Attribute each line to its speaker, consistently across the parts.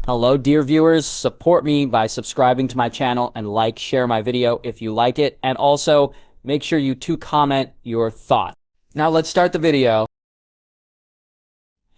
Speaker 1: Hello, dear viewers. Support me by subscribing to my channel and share my video if you like it. And also, make sure you comment your thoughts. Now let's start the video.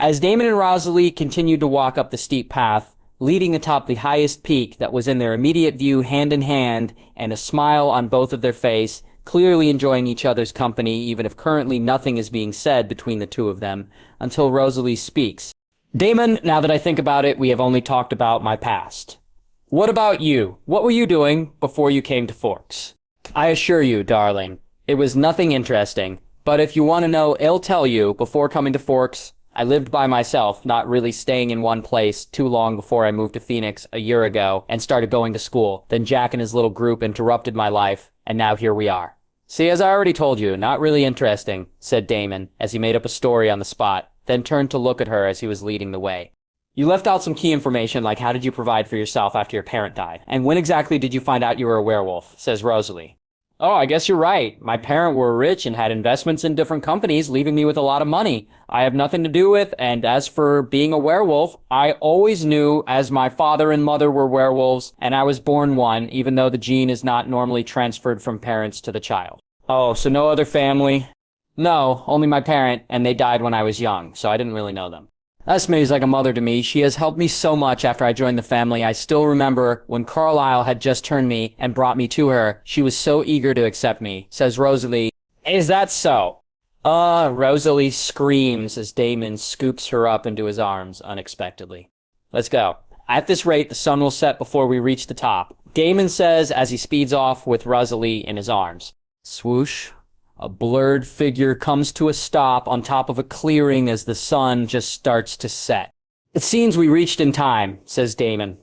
Speaker 1: As Damon and Rosalie continued to walk up the steep path, leading atop the highest peak that was in their immediate view hand in hand, and a smile on both of their face, clearly enjoying each other's company even if currently nothing is being said between the two of them, until Rosalie speaks. Damon, now that I think about it, we have only talked about my past. What about you? What were you doing before you came to Forks? I assure you, darling, it was nothing interesting, but if you want to know, I'll tell you, before coming to Forks, I lived by myself, not really staying in one place too long before I moved to Phoenix a year ago and started going to school. Then Jack and his little group interrupted my life, and now here we are. See, as I already told you, not really interesting, said Damon, as he made up a story on the spot, then turned to look at her as he was leading the way. You left out some key information like how did you provide for yourself after your parent died, and when exactly did you find out you were a werewolf, says Rosalie. Oh, I guess you're right. My parents were rich and had investments in different companies, leaving me with a lot of money I have nothing to do with, and as for being a werewolf, I always knew as my father and mother were werewolves, and I was born one, even though the gene is not normally transferred from parents to the child. Oh, so no other family? No, only my parent, and they died when I was young, so I didn't really know them. Esme's like a mother to me. She has helped me so much after I joined the family. I still remember when Carlisle had just turned me and brought me to her. She was so eager to accept me, says Rosalie. Is that so? Rosalie screams as Damon scoops her up into his arms unexpectedly. Let's go. At this rate, the sun will set before we reach the top. Damon says as he speeds off with Rosalie in his arms. Swoosh. A blurred figure comes to a stop on top of a clearing as the sun just starts to set. It seems we reached in time, says Damon.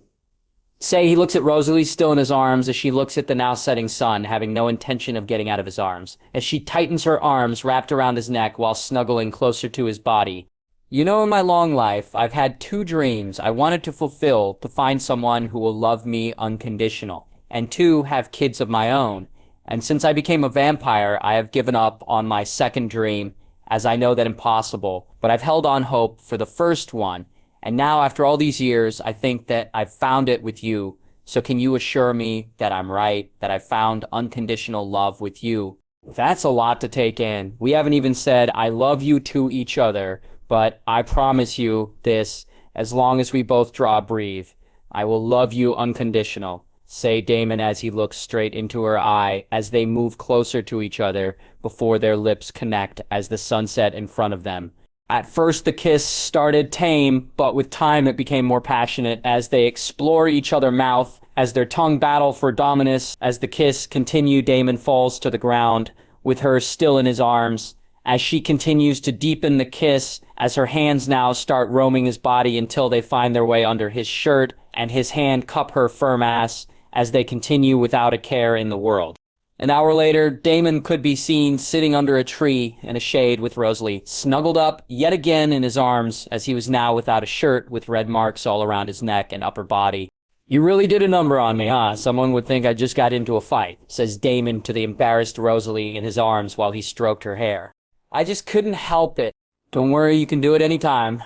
Speaker 1: Say he looks at Rosalie still in his arms as she looks at the now setting sun, having no intention of getting out of his arms, as she tightens her arms wrapped around his neck while snuggling closer to his body. You know, in my long life, I've had two dreams I wanted to fulfill: to find someone who will love me unconditional, and to have kids of my own. And since I became a vampire, I have given up on my second dream, as I know that impossible, but I've held on hope for the first one, and now after all these years, I think that I've found it with you. So can you assure me that I'm right, that I've found unconditional love with you? That's a lot to take in. We haven't even said I love you to each other, but I promise you this, as long as we both draw a breathe, I will love you unconditional. Say Damon as he looks straight into her eye as they move closer to each other before their lips connect as the sunset in front of them. At first the kiss started tame, but with time it became more passionate as they explore each other's mouth, as their tongue battle for dominance. As the kiss continued, Damon falls to the ground, with her still in his arms. As she continues to deepen the kiss, as her hands now start roaming his body until they find their way under his shirt, and his hand cup her firm ass, as they continue without a care in the world. An hour later, Damon could be seen sitting under a tree in a shade with Rosalie, snuggled up yet again in his arms, as he was now without a shirt with red marks all around his neck and upper body. You really did a number on me, huh? Someone would think I just got into a fight, says Damon to the embarrassed Rosalie in his arms while he stroked her hair. I just couldn't help it. Don't worry, you can do it any time.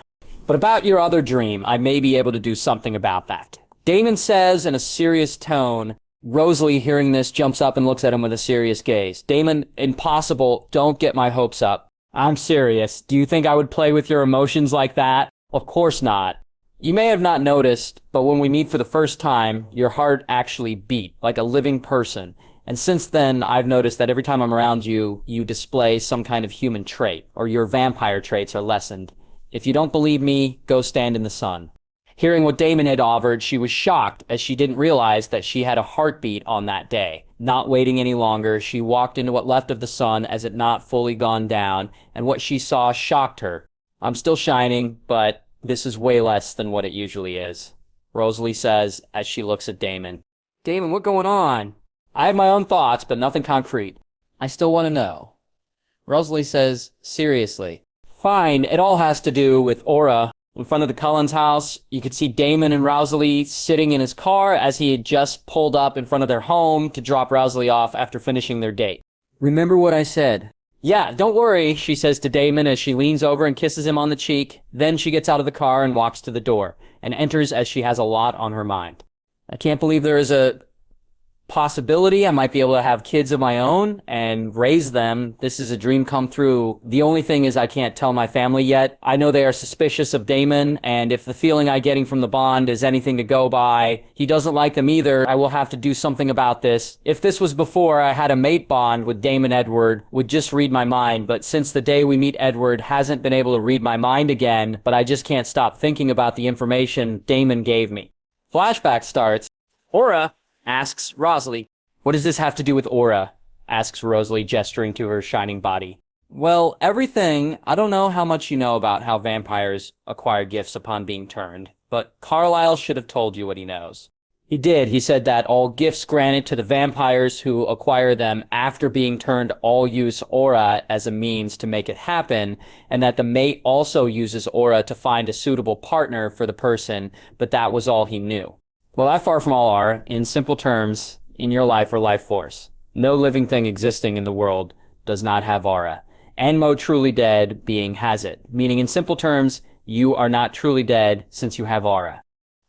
Speaker 1: But about your other dream, I may be able to do something about that. Damon says in a serious tone. Rosalie, hearing this, jumps up and looks at him with a serious gaze. Damon, impossible, don't get my hopes up. I'm serious. Do you think I would play with your emotions like that? Of course not. You may have not noticed, but when we meet for the first time, your heart actually beat, like a living person. And since then, I've noticed that every time I'm around you, you display some kind of human trait, or your vampire traits are lessened. If you don't believe me, go stand in the sun. Hearing what Damon had offered, she was shocked as she didn't realize that she had a heartbeat on that day. Not waiting any longer, she walked into what left of the sun as it not fully gone down, and what she saw shocked her. I'm still shining, but this is way less than what it usually is, Rosalie says as she looks at Damon. Damon, what's going on? I have my own thoughts, but nothing concrete. I still want to know. Rosalie says, seriously. Fine, it all has to do with Aura. In front of the Cullen's house, you could see Damon and Rosalie sitting in his car as he had just pulled up in front of their home to drop Rosalie off after finishing their date. Remember what I said? Yeah, don't worry, she says to Damon as she leans over and kisses him on the cheek. Then she gets out of the car and walks to the door. and enters as she has a lot on her mind. I can't believe there is a possibility I might be able to have kids of my own and raise them. This is a dream come true. The only thing is I can't tell my family yet. I know they are suspicious of Damon, and if the feeling I'm getting from the bond is anything to go by, he doesn't like them either. I will have to do something about this. If this was before I had a mate bond with Damon, Edward would just read my mind, but since the day we meet Edward hasn't been able to read my mind again, but I just can't stop thinking about the information Damon gave me. Flashback starts. Aura asks Rosalie. What does this have to do with Aura? Asks Rosalie, gesturing to her shining body. Well, everything. I don't know how much you know about how vampires acquire gifts upon being turned, but Carlisle should have told you what he knows. He did. He said that all gifts granted to the vampires who acquire them after being turned all use Aura as a means to make it happen, and that the mate also uses Aura to find a suitable partner for the person, but that was all he knew. Well, that far from all are, in simple terms, in your life or life force. No living thing existing in the world does not have aura. Anmo truly dead being has it, meaning in simple terms, you are not truly dead since you have aura.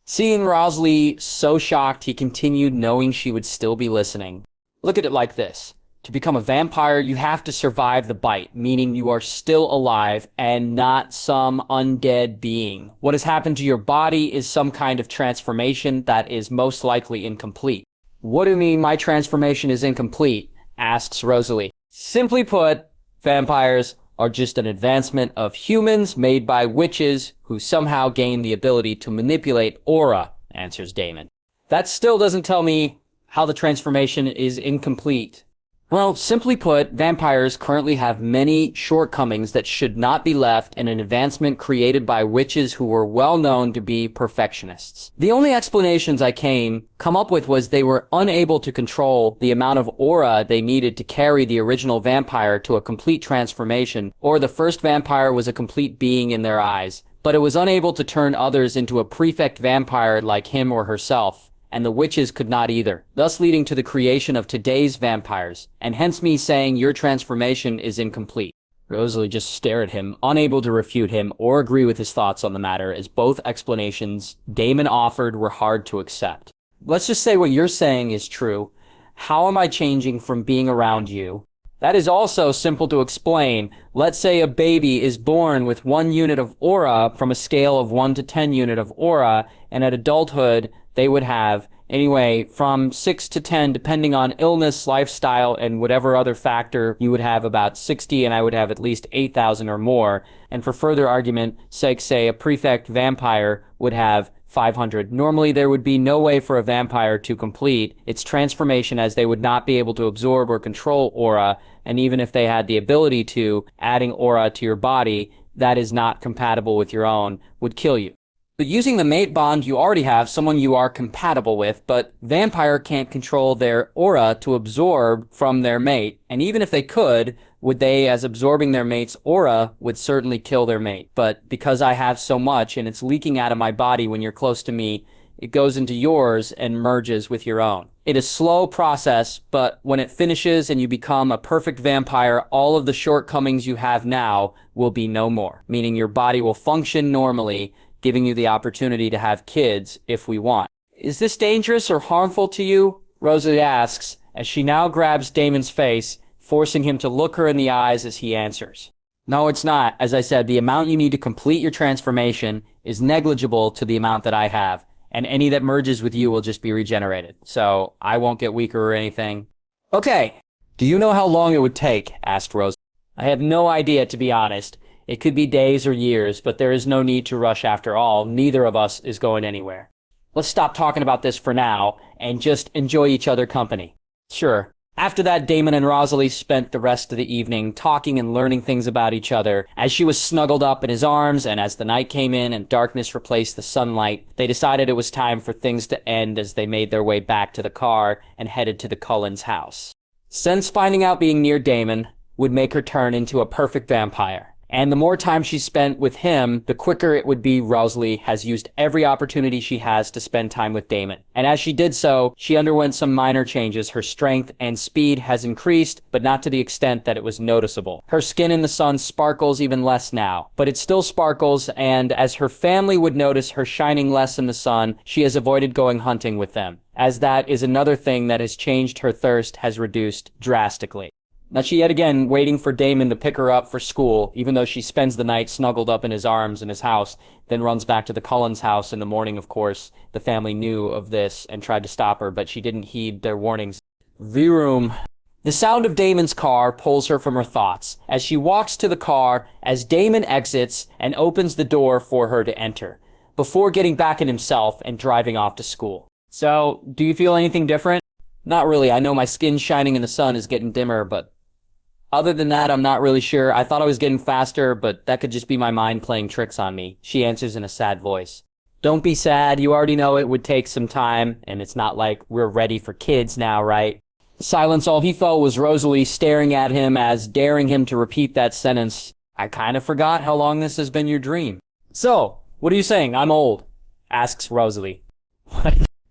Speaker 1: Seeing Rosalie so shocked, he continued, knowing she would still be listening. Look at it like this. To become a vampire, you have to survive the bite, meaning you are still alive and not some undead being. What has happened to your body is some kind of transformation that is most likely incomplete. What do you mean my transformation is incomplete? Asks Rosalie. Simply put, vampires are just an advancement of humans made by witches who somehow gain the ability to manipulate aura, answers Damon. That still doesn't tell me how the transformation is incomplete. Well, simply put, vampires currently have many shortcomings that should not be left in an advancement created by witches who were well known to be perfectionists. The only explanations I come up with was they were unable to control the amount of aura they needed to carry the original vampire to a complete transformation, or the first vampire was a complete being in their eyes, but it was unable to turn others into a prefect vampire like him or herself. And the witches could not either, thus leading to the creation of today's vampires, and hence me saying your transformation is incomplete. Rosalie just stared at him, unable to refute him or agree with his thoughts on the matter, as both explanations Damon offered were hard to accept. Let's just say what you're saying is true. How am I changing from being around you? That is also simple to explain. Let's say a baby is born with 1 unit of aura from a scale of 1 to 10 unit of aura, and at adulthood, they would have anyway from 6 to 10, depending on illness, lifestyle, and whatever other factor, you would have about 60, and I would have at least 8,000 or more. And for further argument sake, say a prefect vampire would have 500. Normally, there would be no way for a vampire to complete its transformation, as they would not be able to absorb or control aura, and even if they had the ability to, adding aura to your body that is not compatible with your own would kill you. But using the mate bond you already have, someone you are compatible with, but vampire can't control their aura to absorb from their mate, and even if they could, would they, as absorbing their mate's aura, would certainly kill their mate. But because I have so much and it's leaking out of my body when you're close to me, it goes into yours and merges with your own. It is a slow process, but when it finishes and you become a perfect vampire, all of the shortcomings you have now will be no more, meaning your body will function normally, giving you the opportunity to have kids if we want. Is this dangerous or harmful to you? Rosalie asks, as she now grabs Damon's face, forcing him to look her in the eyes as he answers. No, it's not. As I said, the amount you need to complete your transformation is negligible to the amount that I have, and any that merges with you will just be regenerated, so I won't get weaker or anything. Okay, do you know how long it would take? Asked Rosalie. I have no idea, to be honest. It could be days or years, but there is no need to rush after all. Neither of us is going anywhere. Let's stop talking about this for now, and just enjoy each other's company. Sure. After that, Damon and Rosalie spent the rest of the evening talking and learning things about each other. As she was snuggled up in his arms, and as the night came in and darkness replaced the sunlight, they decided it was time for things to end as they made their way back to the car and headed to the Cullens' house. Since finding out being near Damon would make her turn into a perfect vampire, And the more time she spent with him, the quicker it would be Rosalie has used every opportunity she has to spend time with Damon. And as she did so, she underwent some minor changes. Her strength and speed has increased, but not to the extent that it was noticeable. Her skin in the sun sparkles even less now, but it still sparkles, and as her family would notice her shining less in the sun, she has avoided going hunting with them, as that is another thing that has changed. Her thirst has reduced drastically. Now she yet again waiting for Damon to pick her up for school, even though she spends the night snuggled up in his arms in his house, then runs back to the Cullens' house in the morning. Of course, the family knew of this and tried to stop her, but she didn't heed their warnings. V-room. The sound of Damon's car pulls her from her thoughts as she walks to the car as Damon exits and opens the door for her to enter, before getting back in himself and driving off to school. So, do you feel anything different? Not really. I know my skin shining in the sun is getting dimmer, but other than that, I'm not really sure. I thought I was getting faster, but that could just be my mind playing tricks on me, she answers in a sad voice. Don't be sad. You already know it would take some time, and it's not like we're ready for kids now, right? Silence. All he felt was Rosalie staring at him as daring him to repeat that sentence. I kind of forgot how long this has been your dream. So, what are you saying? I'm old, asks Rosalie.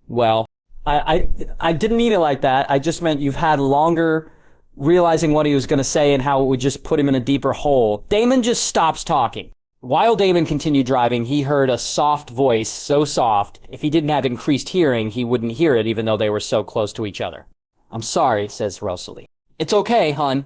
Speaker 1: Well, I didn't mean it like that. I just meant you've had longer realizing what he was going to say and how it would just put him in a deeper hole. Damon just stops talking. While Damon continued driving, he heard a soft voice, so soft, if he didn't have increased hearing, he wouldn't hear it even though they were so close to each other. I'm sorry, says Rosalie. It's okay, hun.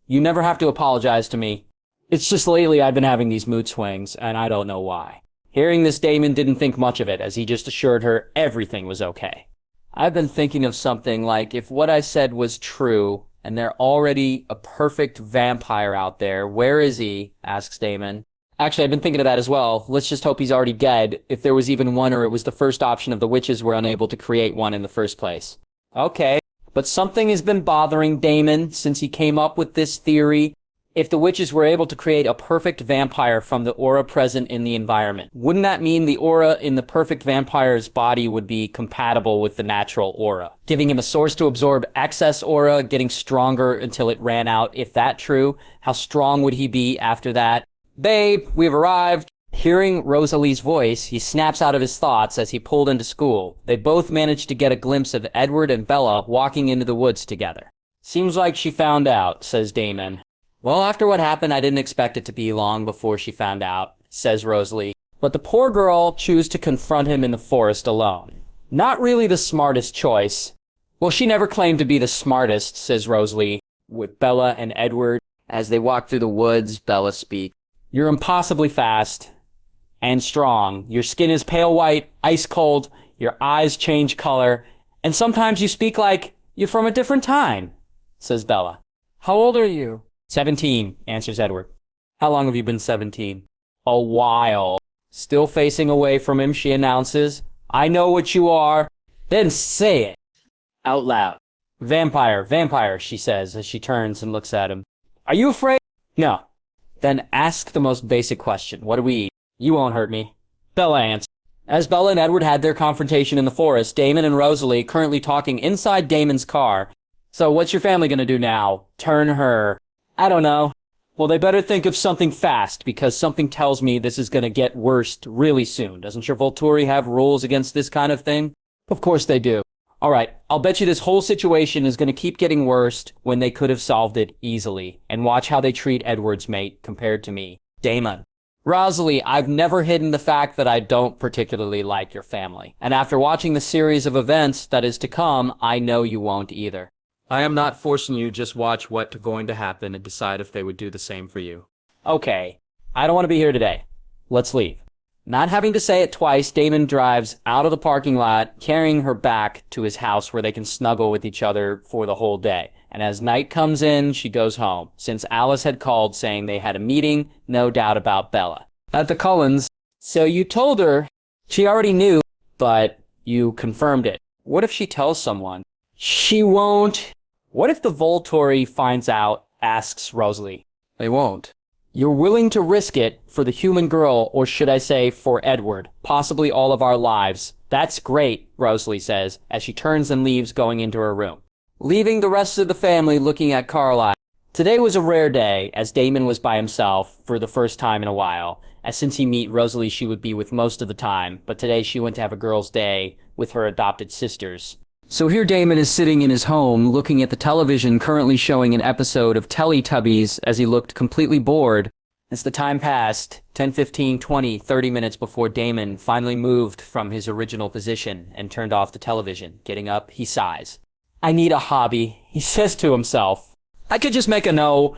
Speaker 1: You never have to apologize to me. It's just lately I've been having these mood swings, and I don't know why. Hearing this, Damon didn't think much of it, as he just assured her everything was okay. I've been thinking of something like, if what I said was true, and they're already a perfect vampire out there, where is he? Asks Damon. Actually, I've been thinking of that as well. Let's just hope he's already dead, if there was even one, or it was the first option of the witches were unable to create one in the first place. Okay. But something has been bothering Damon since he came up with this theory. If the witches were able to create a perfect vampire from the aura present in the environment, wouldn't that mean the aura in the perfect vampire's body would be compatible with the natural aura, giving him a source to absorb excess aura, getting stronger until it ran out? If that true, how strong would he be after that? Babe, we've arrived. Hearing Rosalie's voice, he snaps out of his thoughts as he pulled into school. They both managed to get a glimpse of Edward and Bella walking into the woods together. Seems like she found out, says Damon. Well, after what happened, I didn't expect it to be long before she found out, says Rosalie. But the poor girl chose to confront him in the forest alone. Not really the smartest choice. Well, she never claimed to be the smartest, says Rosalie, with Bella and Edward. As they walk through the woods, Bella speaks. You're impossibly fast and strong. Your skin is pale white, ice cold, your eyes change color, and sometimes you speak like you're from a different time, says Bella. How old are you? 17, answers Edward. How long have you been 17? A while. Still facing away from him, she announces, I know what you are. Then say it. Out loud. Vampire, vampire, she says as she turns and looks at him. Are you afraid? No. Then ask the most basic question. What do we eat? You won't hurt me. Bella answers. As Bella and Edward had their confrontation in the forest, Damon and Rosalie currently talking inside Damon's car. So what's your family gonna do now? Turn her... I don't know. Well, they better think of something fast, because something tells me this is gonna get worse really soon. Doesn't your Volturi have rules against this kind of thing? Of course they do. Alright, I'll bet you this whole situation is gonna keep getting worse when they could have solved it easily. And watch how they treat Edward's mate compared to me. Damon. Rosalie, I've never hidden the fact that I don't particularly like your family. And after watching the series of events that is to come, I know you won't either. I am not forcing you, just watch what's going to happen and decide if they would do the same for you. Okay, I don't want to be here today. Let's leave. Not having to say it twice, Damon drives out of the parking lot, carrying her back to his house where they can snuggle with each other for the whole day. And as night comes in, she goes home, since Alice had called saying they had a meeting, no doubt about Bella. At the Cullens, so you told her she already knew, but you confirmed it. What if she tells someone? She won't. What if the Volturi finds out, asks Rosalie. They won't. You're willing to risk it for the human girl, or should I say for Edward, possibly all of our lives. That's great, Rosalie says, as she turns and leaves, going into her room. Leaving the rest of the family looking at Carlisle. Today was a rare day, as Damon was by himself for the first time in a while, as since he met Rosalie she would be with most of the time, but today she went to have a girl's day with her adopted sisters. So here Damon is sitting in his home, looking at the television currently showing an episode of Teletubbies as he looked completely bored. As the time passed, 10, 15, 20, 30 minutes before Damon finally moved from his original position and turned off the television. Getting up, he sighs. I need a hobby, he says to himself. I could just make a no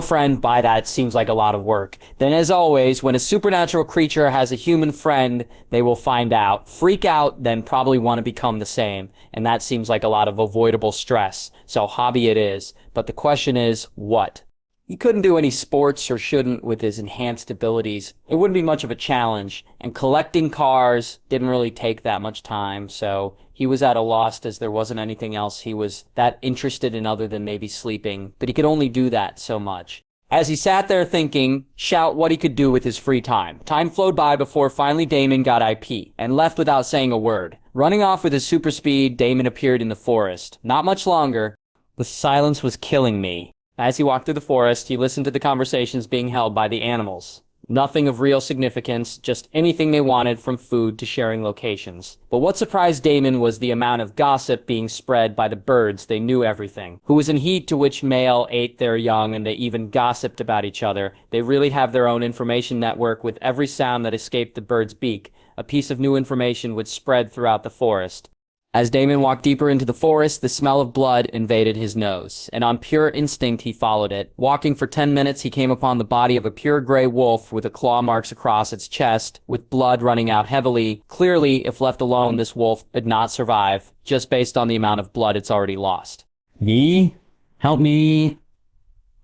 Speaker 1: friend by that seems like a lot of work. Then as always, when a supernatural creature has a human friend, they will find out, freak out, then probably want to become the same. And that seems like a lot of avoidable stress. So hobby it is. But the question is, what? He couldn't do any sports or shouldn't with his enhanced abilities. It wouldn't be much of a challenge. And collecting cars didn't really take that much time, so he was at a loss as there wasn't anything else he was that interested in other than maybe sleeping, but he could only do that so much. As he sat there thinking, shout what he could do with his free time. Time flowed by before finally Damon got IP, and left without saying a word. Running off with his super speed, Damon appeared in the forest. Not much longer. The silence was killing me. As he walked through the forest, he listened to the conversations being held by the animals. Nothing of real significance, just anything they wanted from food to sharing locations. But what surprised Damon was the amount of gossip being spread by the birds. They knew everything. Who was in heat to which male ate their young, and they even gossiped about each other. They really have their own information network with every sound that escaped the bird's beak. A piece of new information would spread throughout the forest. As Damon walked deeper into the forest, the smell of blood invaded his nose, and on pure instinct he followed it. Walking for 10 minutes, he came upon the body of a pure gray wolf with the claw marks across its chest, with blood running out heavily. Clearly, if left alone, this wolf did not survive, just based on the amount of blood it's already lost. Me? Help me!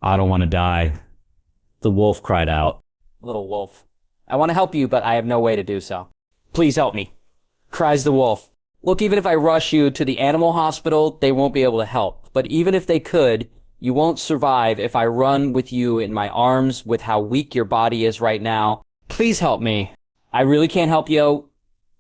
Speaker 1: I don't want to die. The wolf cried out. Little wolf. I want to help you, but I have no way to do so. Please help me, cries the wolf. Look, even if I rush you to the animal hospital, they won't be able to help. But even if they could, you won't survive if I run with you in my arms with how weak your body is right now. Please help me. I really can't help you.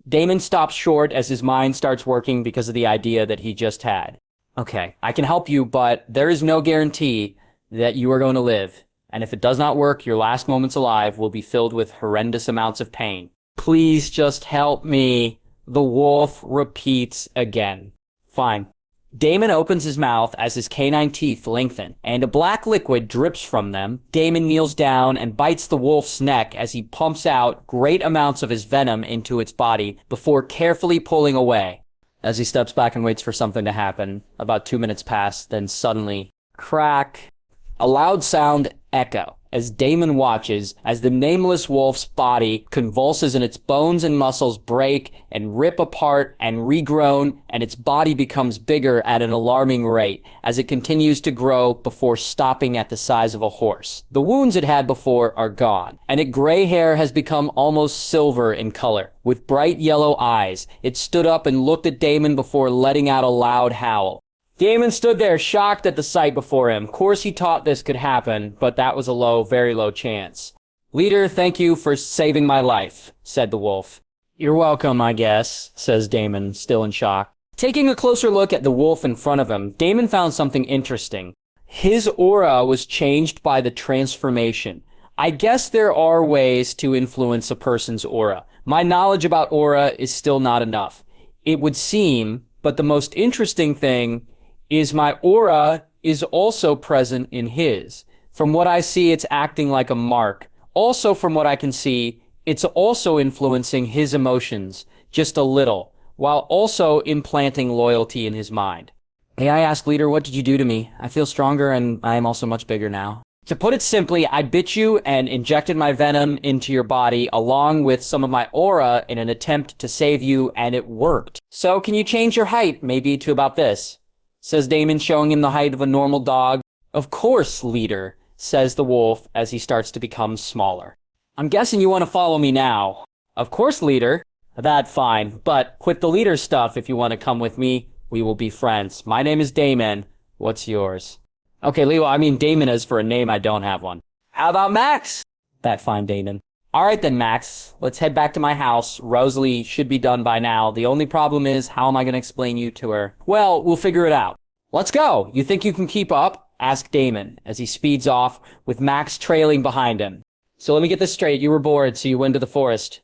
Speaker 1: Damon stops short as his mind starts working because of the idea that he just had. Okay, I can help you, but there is no guarantee that you are going to live. And if it does not work, your last moments alive will be filled with horrendous amounts of pain. Please just help me. The wolf repeats again. Fine. Damon opens his mouth as his canine teeth lengthen, and a black liquid drips from them. Damon kneels down and bites the wolf's neck as he pumps out great amounts of his venom into its body before carefully pulling away. As he steps back and waits for something to happen, about 2 minutes pass, then suddenly, crack, a loud sound echo. As Damon watches as the nameless wolf's body convulses and its bones and muscles break and rip apart and regrown, and its body becomes bigger at an alarming rate as it continues to grow before stopping at the size of a horse. The wounds it had before are gone, and its gray hair has become almost silver in color. With bright yellow eyes, it stood up and looked at Damon before letting out a loud howl. Damon stood there shocked at the sight before him. Of course he thought this could happen, but that was a low, very low chance. Leader, thank you for saving my life, said the wolf. You're welcome, I guess, says Damon, still in shock. Taking a closer look at the wolf in front of him, Damon found something interesting. His aura was changed by the transformation. I guess there are ways to influence a person's aura. My knowledge about aura is still not enough. It would seem, but the most interesting thing is my aura is also present in his. From what I see, it's acting like a mark. Also, from what I can see, it's also influencing his emotions, just a little, while also implanting loyalty in his mind. May I ask, Leader, what did you do to me? I feel stronger and I am also much bigger now. To put it simply, I bit you and injected my venom into your body along with some of my aura in an attempt to save you, and it worked. So can you change your height, maybe to about this? Says Damon, showing him the height of a normal dog. Of course, Leader, says the wolf as he starts to become smaller. I'm guessing you want to follow me now. Of course, Leader. That's fine, but quit the leader stuff if you want to come with me. We will be friends. My name is Damon. What's yours? Okay, Leo, I mean Damon is for a name, I don't have one. How about Max? That fine, Damon. Alright then, Max. Let's head back to my house. Rosalie should be done by now. The only problem is, how am I going to explain you to her? Well, we'll figure it out. Let's go! You think you can keep up? asked Damon as he speeds off with Max trailing behind him. So let me get this straight. You were bored, so you went to the forest.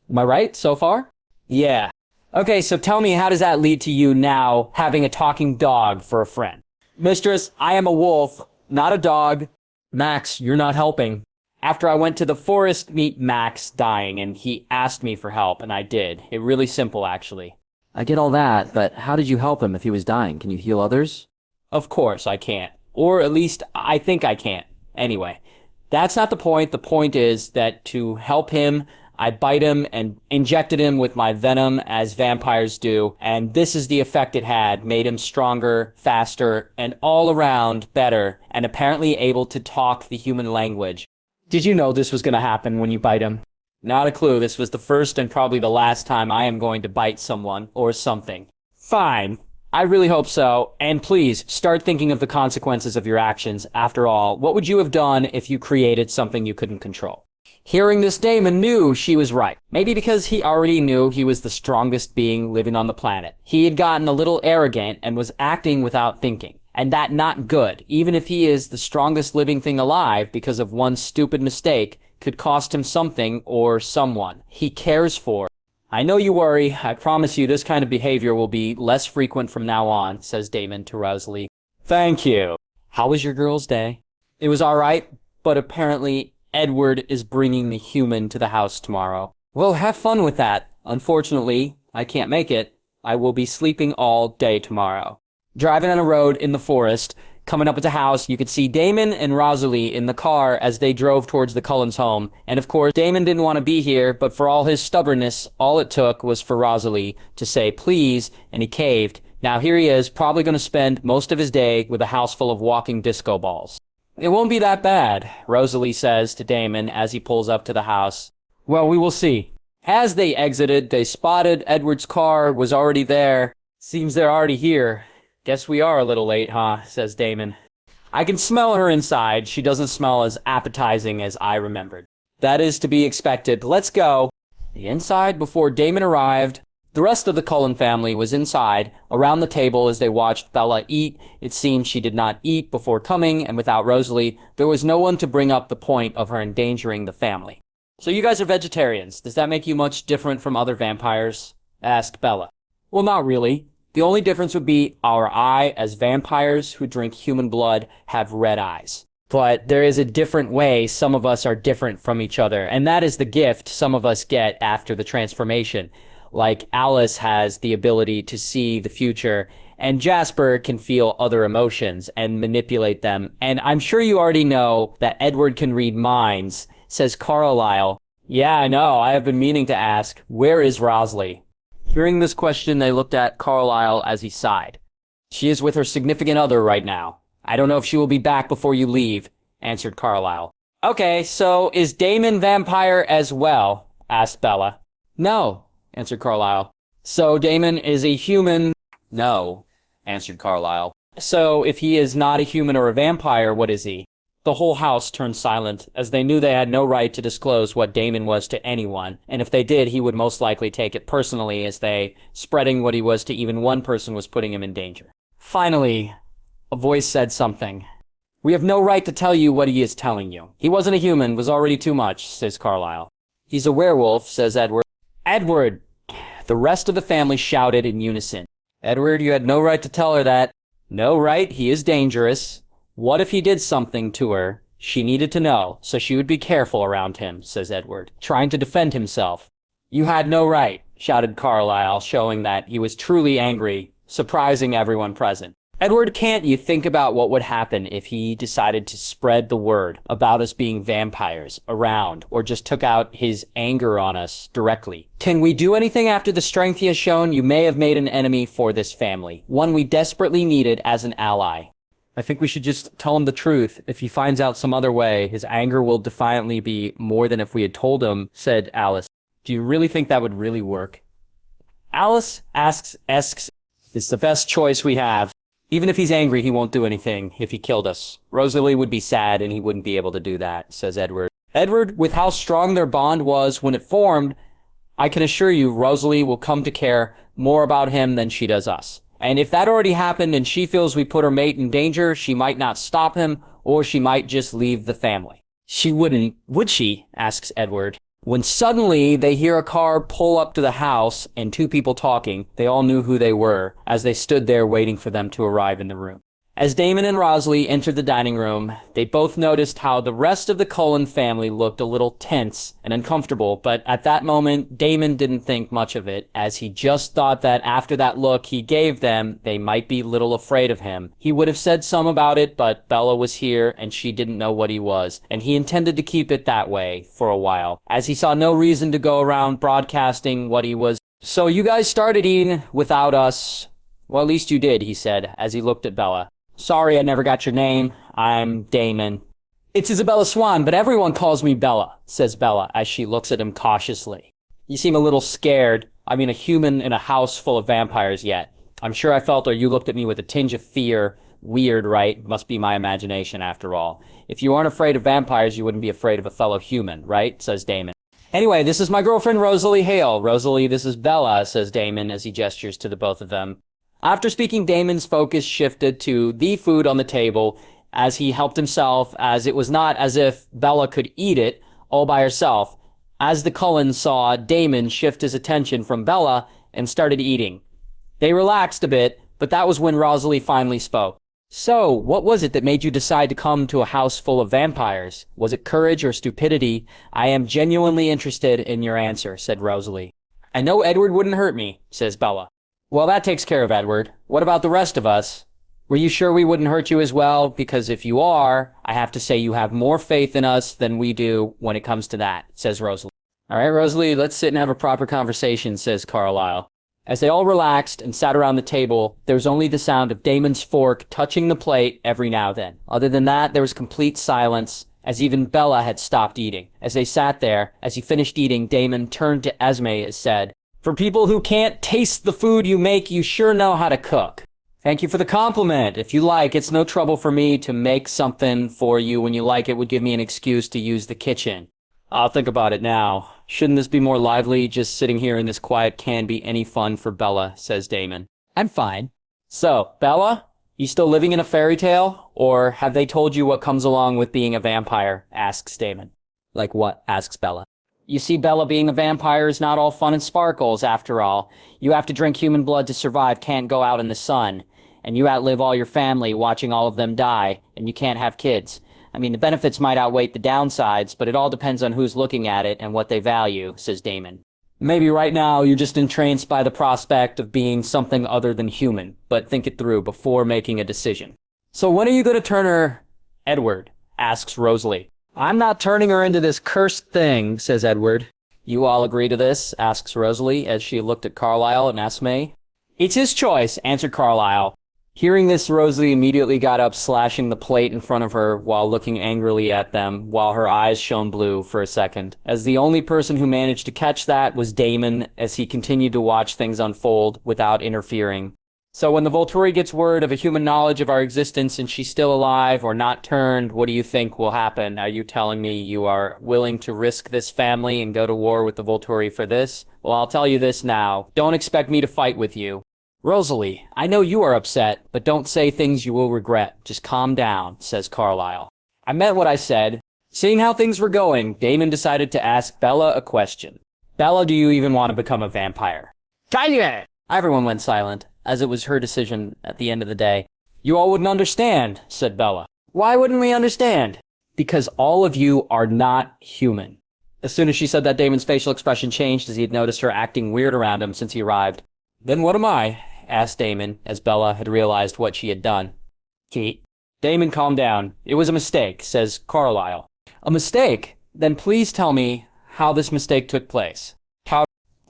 Speaker 1: Am I right so far? Yeah. Okay, so tell me, how does that lead to you now having a talking dog for a friend? Mistress, I am a wolf, not a dog. Max, you're not helping. After I went to the forest, meet Max dying, and he asked me for help, and I did. It really simple, actually.
Speaker 2: I get all that, but how did you help him if he was dying? Can you heal others?
Speaker 1: Of course I can't. Or at least I think I can't. Anyway, that's not the point. The point is that to help him, I bite him and injected him with my venom as vampires do, and this is the effect it had. Made him stronger, faster, and all around better, and apparently able to talk the human language. Did you know this was going to happen when you bite him? Not a clue. This was the first and probably the last time I am going to bite someone or something. Fine. I really hope so. And please, start thinking of the consequences of your actions. After all, what would you have done if you created something you couldn't control? Hearing this, Damon knew she was right. Maybe because he already knew he was the strongest being living on the planet. He had gotten a little arrogant and was acting without thinking. And that not good, even if he is the strongest living thing alive, because of one stupid mistake, could cost him something or someone he cares for. I know you worry. I promise you this kind of behavior will be less frequent from now on, says Damon to Rosalie. Thank you. How was your girl's day? It was alright, but apparently Edward is bringing the human to the house tomorrow. Well, have fun with that. Unfortunately, I can't make it. I will be sleeping all day tomorrow. Driving on a road in the forest, coming up at the house, you could see Damon and Rosalie in the car as they drove towards the Cullens' home. And of course, Damon didn't want to be here, but for all his stubbornness, all it took was for Rosalie to say please, and he caved. Now here he is, probably going to spend most of his day with a house full of walking disco balls. It won't be that bad, Rosalie says to Damon as he pulls up to the house. Well, we will see. As they exited, they spotted Edward's car was already there. Seems they're already here. Guess we are a little late, huh? Says Damon. I can smell her inside. She doesn't smell as appetizing as I remembered. That is to be expected. Let's go. The inside, before Damon arrived, the rest of the Cullen family was inside, around the table as they watched Bella eat. It seemed she did not eat before coming, and without Rosalie, there was no one to bring up the point of her endangering the family. So you guys are vegetarians. Does that make you much different from other vampires? Asked Bella. Well, not really. The only difference would be our eye, as vampires who drink human blood have red eyes. But there is a different way some of us are different from each other, and that is the gift some of us get after the transformation. Like Alice has the ability to see the future, and Jasper can feel other emotions and manipulate them. And I'm sure you already know that Edward can read minds, says Carlisle. Yeah, I know. I have been meaning to ask, where is Rosalie? Hearing this question, they looked at Carlisle as he sighed. She is with her significant other right now. I don't know if she will be back before you leave, answered Carlisle. Okay, so is Damon vampire as well? Asked Bella. No, answered Carlisle. So Damon is a human? No, answered Carlisle. So if he is not a human or a vampire, what is he? The whole house turned silent, as they knew they had no right to disclose what Damon was to anyone, and if they did, he would most likely take it personally, as they, spreading what he was to even one person was putting him in danger. Finally, a voice said something. We have no right to tell you what he is telling you. He wasn't a human, was already too much, says Carlisle. He's a werewolf, says Edward. Edward! The rest of the family shouted in unison. Edward, you had no right to tell her that. No right, he is dangerous. What if he did something to her? She needed to know, so she would be careful around him, says Edward, trying to defend himself. You had no right, shouted Carlisle, showing that he was truly angry, surprising everyone present. Edward, can't you think about what would happen if he decided to spread the word about us being vampires around, or just took out his anger on us directly? Can we do anything after the strength he has shown? You may have made an enemy for this family, one we desperately needed as an ally. I think we should just tell him the truth. If he finds out some other way, his anger will defiantly be more than if we had told him, said Alice. Do you really think that would really work? Alice asks, it's the best choice we have. Even if he's angry, he won't do anything if he killed us. Rosalie would be sad and he wouldn't be able to do that, says Edward. Edward, with how strong their bond was when it formed, I can assure you Rosalie will come to care more about him than she does us. And if that already happened and she feels we put her mate in danger, she might not stop him, or she might just leave the family. She wouldn't, would she? Asks Edward. When suddenly they hear a car pull up to the house and two people talking. They all knew who they were as they stood there waiting for them to arrive in the room. As Damon and Rosalie entered the dining room, they both noticed how the rest of the Cullen family looked a little tense and uncomfortable, but at that moment, Damon didn't think much of it, as he just thought that after that look he gave them, they might be little afraid of him. He would have said some about it, but Bella was here and she didn't know what he was, and he intended to keep it that way for a while, as he saw no reason to go around broadcasting what he was. So you guys started eating without us. Well, at least you did, he said, as he looked at Bella. Sorry I never got your name. I'm Damon. It's Isabella Swan, but everyone calls me Bella, says Bella as she looks at him cautiously. You seem a little scared. I mean, a human in a house full of vampires yet. I'm sure I felt or you looked at me with a tinge of fear. Weird, right? Must be my imagination after all. If you aren't afraid of vampires, you wouldn't be afraid of a fellow human, right? Says Damon. Anyway, this is my girlfriend Rosalie Hale. Rosalie, this is Bella, says Damon as he gestures to the both of them. After speaking, Damon's focus shifted to the food on the table as he helped himself, as it was not as if Bella could eat it all by herself. As the Cullens saw Damon shift his attention from Bella and started eating. They relaxed a bit, but that was when Rosalie finally spoke. So, what was it that made you decide to come to a house full of vampires? Was it courage or stupidity? I am genuinely interested in your answer, said Rosalie. I know Edward wouldn't hurt me, says Bella. Well, that takes care of Edward. What about the rest of us? Were you sure we wouldn't hurt you as well? Because if you are, I have to say you have more faith in us than we do when it comes to that, says Rosalie. All right, Rosalie, let's sit and have a proper conversation, says Carlisle. As they all relaxed and sat around the table, there was only the sound of Damon's fork touching the plate every now and then. Other than that, there was complete silence, as even Bella had stopped eating. As they sat there, as he finished eating, Damon turned to Esme and said, For people who can't taste the food you make, you sure know how to cook. Thank you for the compliment. If you like, it's no trouble for me to make something for you when you like. It would give me an excuse to use the kitchen. I'll think about it now. Shouldn't this be more lively? Just sitting here in this quiet can't be any fun for Bella, says Damon. I'm fine. So, Bella, you still living in a fairy tale? Or have they told you what comes along with being a vampire? Asks Damon. Like what? Asks Bella. You see, Bella, being a vampire is not all fun and sparkles, after all. You have to drink human blood to survive, can't go out in the sun. And you outlive all your family, watching all of them die, and you can't have kids. I mean, the benefits might outweigh the downsides, but it all depends on who's looking at it and what they value, says Damon. Maybe right now you're just entranced by the prospect of being something other than human, but think it through before making a decision. So when are you going to turn her... Edward, asks Rosalie. I'm not turning her into this cursed thing, says Edward. You all agree to this? Asks Rosalie as she looked at Carlisle and Esme. It's his choice, answered Carlisle. Hearing this, Rosalie immediately got up, slashing the plate in front of her while looking angrily at them, while her eyes shone blue for a second. As the only person who managed to catch that was Damon, as he continued to watch things unfold without interfering. So when the Volturi gets word of a human knowledge of our existence and she's still alive or not turned, what do you think will happen? Are you telling me you are willing to risk this family and go to war with the Volturi for this? Well, I'll tell you this now. Don't expect me to fight with you. Rosalie, I know you are upset, but don't say things you will regret. Just calm down, says Carlisle. I meant what I said. Seeing how things were going, Damon decided to ask Bella a question. Bella, do you even want to become a vampire? Everyone went silent, as it was her decision at the end of the day. You all wouldn't understand, said Bella. Why wouldn't we understand? Because all of you are not human. As soon as she said that, Damon's facial expression changed as he had noticed her acting weird around him since he arrived. Then what am I? Asked Damon, as Bella had realized what she had done. Kate. Damon, calm down. It was a mistake, says Carlisle. A mistake? Then please tell me how this mistake took place.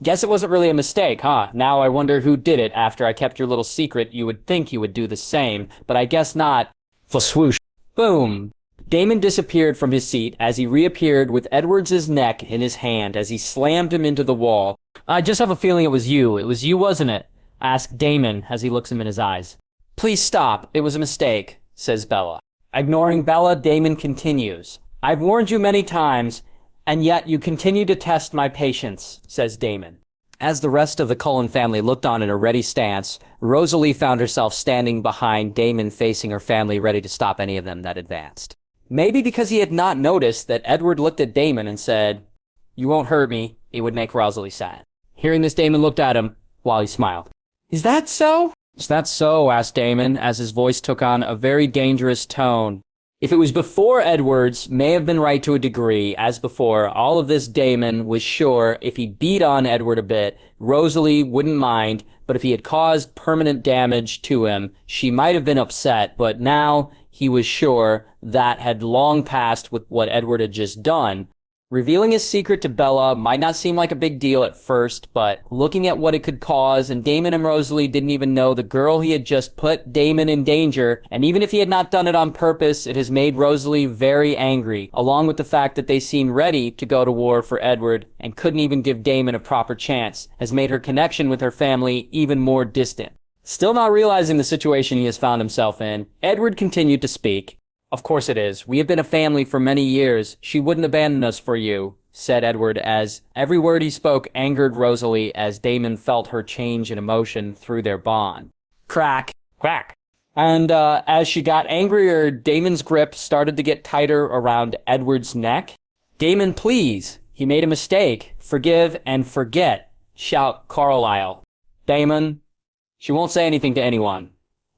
Speaker 1: Guess it wasn't really a mistake, huh? Now I wonder who did it. After I kept your little secret, you would think you would do the same, but I guess not. Swoosh. Boom. Damon disappeared from his seat as he reappeared with Edwards' neck in his hand as he slammed him into the wall. I just have a feeling it was you. It was you, wasn't it? Asked Damon as he looks him in his eyes. Please stop. It was a mistake, says Bella. Ignoring Bella, Damon continues. I've warned you many times, and yet you continue to test my patience, says Damon. As the rest of the Cullen family looked on in a ready stance, Rosalie found herself standing behind Damon, facing her family, ready to stop any of them that advanced. Maybe because he had not noticed that Edward looked at Damon and said, "You won't hurt me," it would make Rosalie sad. Hearing this, Damon looked at him while he smiled. "Is that so?" "Is that so?" asked Damon, as his voice took on a very dangerous tone. If it was before Edward's may have been right to a degree, as before, all of this Damon was sure if he beat on Edward a bit, Rosalie wouldn't mind, but if he had caused permanent damage to him, she might have been upset, but now he was sure that had long passed with what Edward had just done. Revealing his secret to Bella might not seem like a big deal at first, but looking at what it could cause, and Damon and Rosalie didn't even know the girl he had just put Damon in danger, and even if he had not done it on purpose, it has made Rosalie very angry, along with the fact that they seemed ready to go to war for Edward and couldn't even give Damon a proper chance, has made her connection with her family even more distant. Still not realizing the situation he has found himself in, Edward continued to speak. "Of course it is. We have been a family for many years. She wouldn't abandon us for you," said Edward, as every word he spoke angered Rosalie, as Damon felt her change in emotion through their bond. Crack. Crack. And as she got angrier, Damon's grip started to get tighter around Edward's neck. "Damon, please. He made a mistake. Forgive and forget," shout Carlisle. "Damon, she won't say anything to anyone.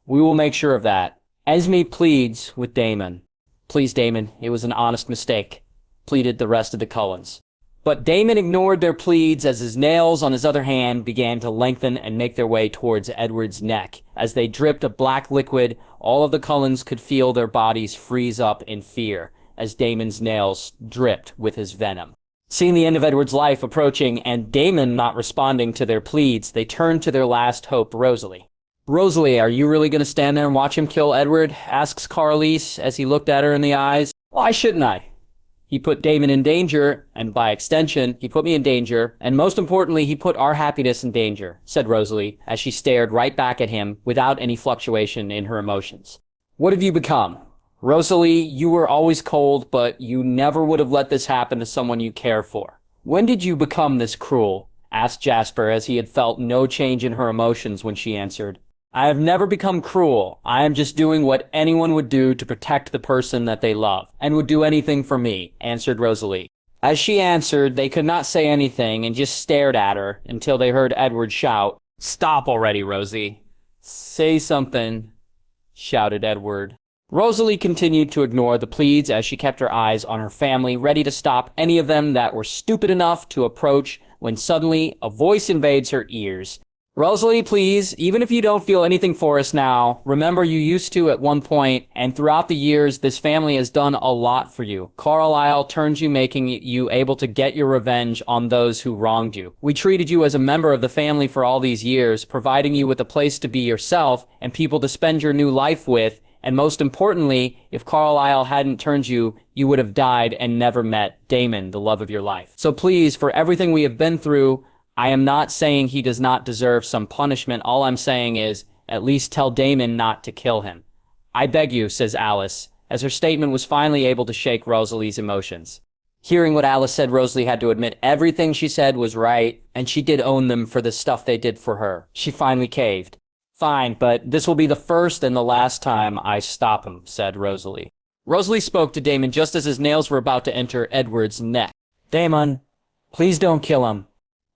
Speaker 1: We will make sure of that." Esme pleads with Damon. "Please, Damon, it was an honest mistake," pleaded the rest of the Cullens. But Damon ignored their pleads, as his nails on his other hand began to lengthen and make their way towards Edward's neck. As they dripped a black liquid, all of the Cullens could feel their bodies freeze up in fear, as Damon's nails dripped with his venom. Seeing the end of Edward's life approaching, and Damon not responding to their pleads, they turned to their last hope, Rosalie. "Rosalie, are you really going to stand there and watch him kill Edward?" asks Carlisle as he looked at her in the eyes. "Why shouldn't I? He put Damon in danger, and by extension, he put me in danger, and most importantly, he put our happiness in danger," said Rosalie, as she stared right back at him without any fluctuation in her emotions. "What have you become? Rosalie, you were always cold, but you never would have let this happen to someone you care for. When did you become this cruel?" asked Jasper, as he had felt no change in her emotions when she answered. "I have never become cruel. I am just doing what anyone would do to protect the person that they love, and would do anything for me," answered Rosalie. As she answered, they could not say anything and just stared at her until they heard Edward shout, "Stop already, Rosie." "Say something," shouted Edward. Rosalie continued to ignore the pleads as she kept her eyes on her family, ready to stop any of them that were stupid enough to approach, when suddenly a voice invades her ears. "Rosalie, please, even if you don't feel anything for us now, remember you used to at one point, and throughout the years, this family has done a lot for you. Carlisle turned you, making you able to get your revenge on those who wronged you. We treated you as a member of the family for all these years, providing you with a place to be yourself and people to spend your new life with, and most importantly, if Carlisle hadn't turned you, you would have died and never met Damon, the love of your life. So please, for everything we have been through, I am not saying he does not deserve some punishment. All I'm saying is, at least tell Damon not to kill him. I beg you," says Alice, as her statement was finally able to shake Rosalie's emotions. Hearing what Alice said, Rosalie had to admit everything she said was right, and she did own them for the stuff they did for her. She finally caved. "Fine, but this will be the first and the last time I stop him," said Rosalie. Rosalie spoke to Damon just as his nails were about to enter Edward's neck. "Damon, please don't kill him.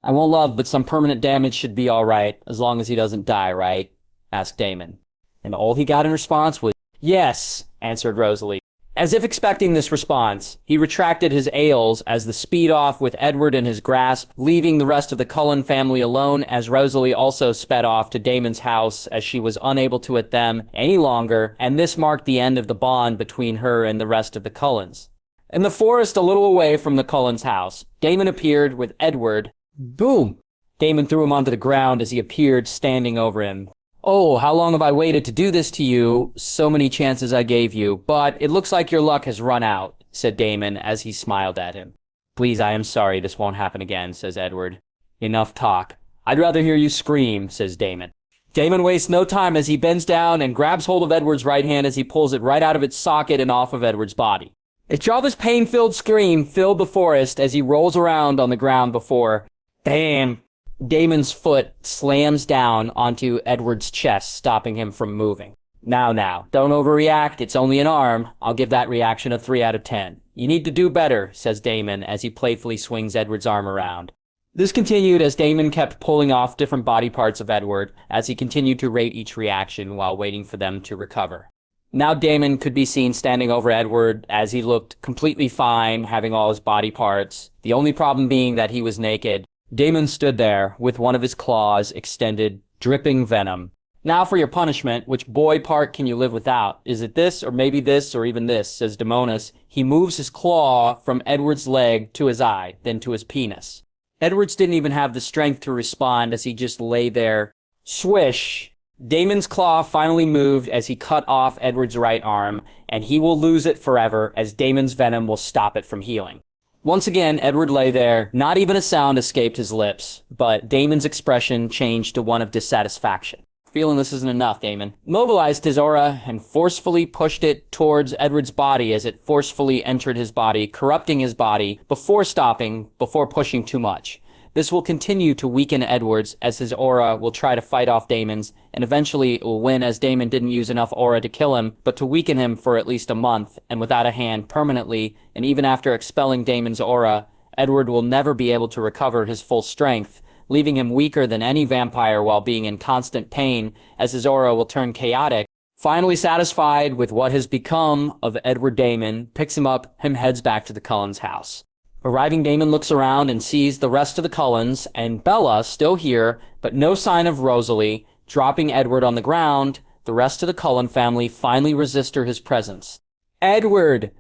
Speaker 1: I won't love, but some permanent damage should be all right, as long as he doesn't die, right?" asked Damon. And all he got in response was, "Yes," answered Rosalie. As if expecting this response, he retracted his ails as the speed off with Edward in his grasp, leaving the rest of the Cullen family alone, as Rosalie also sped off to Damon's house as she was unable to at them any longer, and this marked the end of the bond between her and the rest of the Cullens. In the forest a little away from the Cullens' house, Damon appeared with Edward. Boom! Damon threw him onto the ground as he appeared standing over him. "Oh, how long have I waited to do this to you? So many chances I gave you, but it looks like your luck has run out," said Damon as he smiled at him. "Please, I am sorry, this won't happen again," says Edward. "Enough talk. I'd rather hear you scream," says Damon. Damon wastes no time as he bends down and grabs hold of Edward's right hand as he pulls it right out of its socket and off of Edward's body. A jarvis pain-filled scream filled the forest as he rolls around on the ground before. "Damn, Damon's foot slams down onto Edward's chest, stopping him from moving. Now, don't overreact. It's only an arm. I'll give that reaction a 3 out of 10. You need to do better, says Damon as he playfully swings Edward's arm around. This continued as Damon kept pulling off different body parts of Edward as he continued to rate each reaction while waiting for them to recover. Now Damon could be seen standing over Edward as he looked completely fine, having all his body parts, the only problem being that he was naked. Damon stood there with one of his claws extended, dripping venom. Now for your punishment, which boy part can you live without? Is it this, or maybe this, or even this, says Damonis. He moves his claw from Edward's leg to his eye, then to his penis. Edwards didn't even have the strength to respond as he just lay there. Swish! Damon's claw finally moved as he cut off Edward's right arm, and he will lose it forever as Damon's venom will stop it from healing. Once again, Edward lay there. Not even a sound escaped his lips, but Damon's expression changed to one of dissatisfaction. Feeling this isn't enough, Damon mobilized his aura and forcefully pushed it towards Edward's body as it forcefully entered his body, corrupting his body before stopping, before pushing too much. This will continue to weaken Edwards as his aura will try to fight off Damon's, and eventually it will win as Damon didn't use enough aura to kill him, but to weaken him for at least a month, and without a hand permanently, and even after expelling Damon's aura, Edward will never be able to recover his full strength, leaving him weaker than any vampire while being in constant pain as his aura will turn chaotic. Finally satisfied with what has become of Edward Damon, picks him up and heads back to the Cullens' house. Arriving, Damon looks around and sees the rest of the Cullens and Bella still here, but no sign of Rosalie. Dropping Edward on the ground, the rest of the Cullen family finally resist his presence. Edward!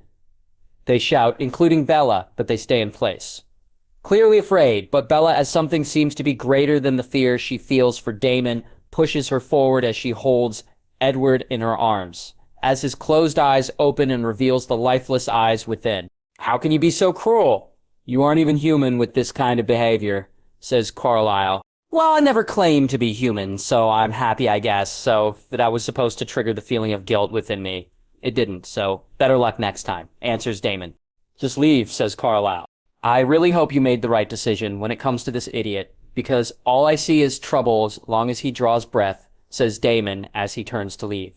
Speaker 1: They shout, including Bella, but they stay in place. Clearly afraid, but Bella, as something seems to be greater than the fear she feels for Damon, pushes her forward as she holds Edward in her arms, as his closed eyes open and reveals the lifeless eyes within. How can you be so cruel? You aren't even human with this kind of behavior, says Carlisle. Well, I never claimed to be human, so I'm happy, I guess, so that I was supposed to trigger the feeling of guilt within me. It didn't, so better luck next time, answers Damon. Just leave, says Carlisle. I really hope you made the right decision when it comes to this idiot, because all I see is trouble as long as he draws breath, says Damon as he turns to leave,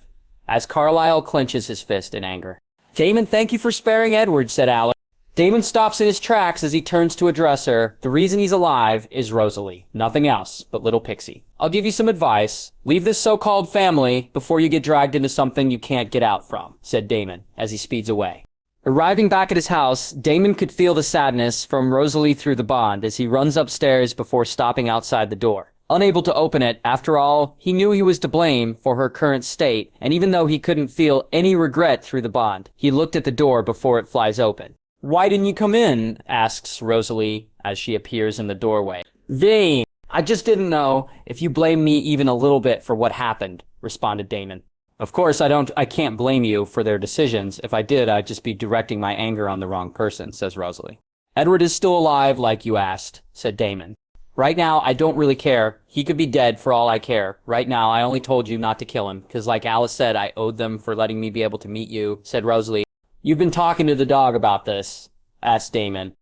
Speaker 1: as Carlisle clenches his fist in anger. Damon, thank you for sparing Edward, said Alex. Damon stops in his tracks as he turns to address her. The reason he's alive is Rosalie. Nothing else but little Pixie. I'll give you some advice. Leave this so-called family before you get dragged into something you can't get out from, said Damon as he speeds away. Arriving back at his house, Damon could feel the sadness from Rosalie through the bond as he runs upstairs before stopping outside the door. Unable to open it, after all, he knew he was to blame for her current state, and even though he couldn't feel any regret through the bond, he looked at the door before it flies open. Why didn't you come in? Asks Rosalie as she appears in the doorway. Dame, I just didn't know if you blame me even a little bit for what happened, responded Damon. Of course, I can't blame you for their decisions. If I did, I'd just be directing my anger on the wrong person, says Rosalie. Edward is still alive, like you asked, said Damon. Right now, I don't really care. He could be dead for all I care. Right now, I only told you not to kill him, because like Alice said, I owed them for letting me be able to meet you, said Rosalie. You've been talking to the dog about this, asked Damon.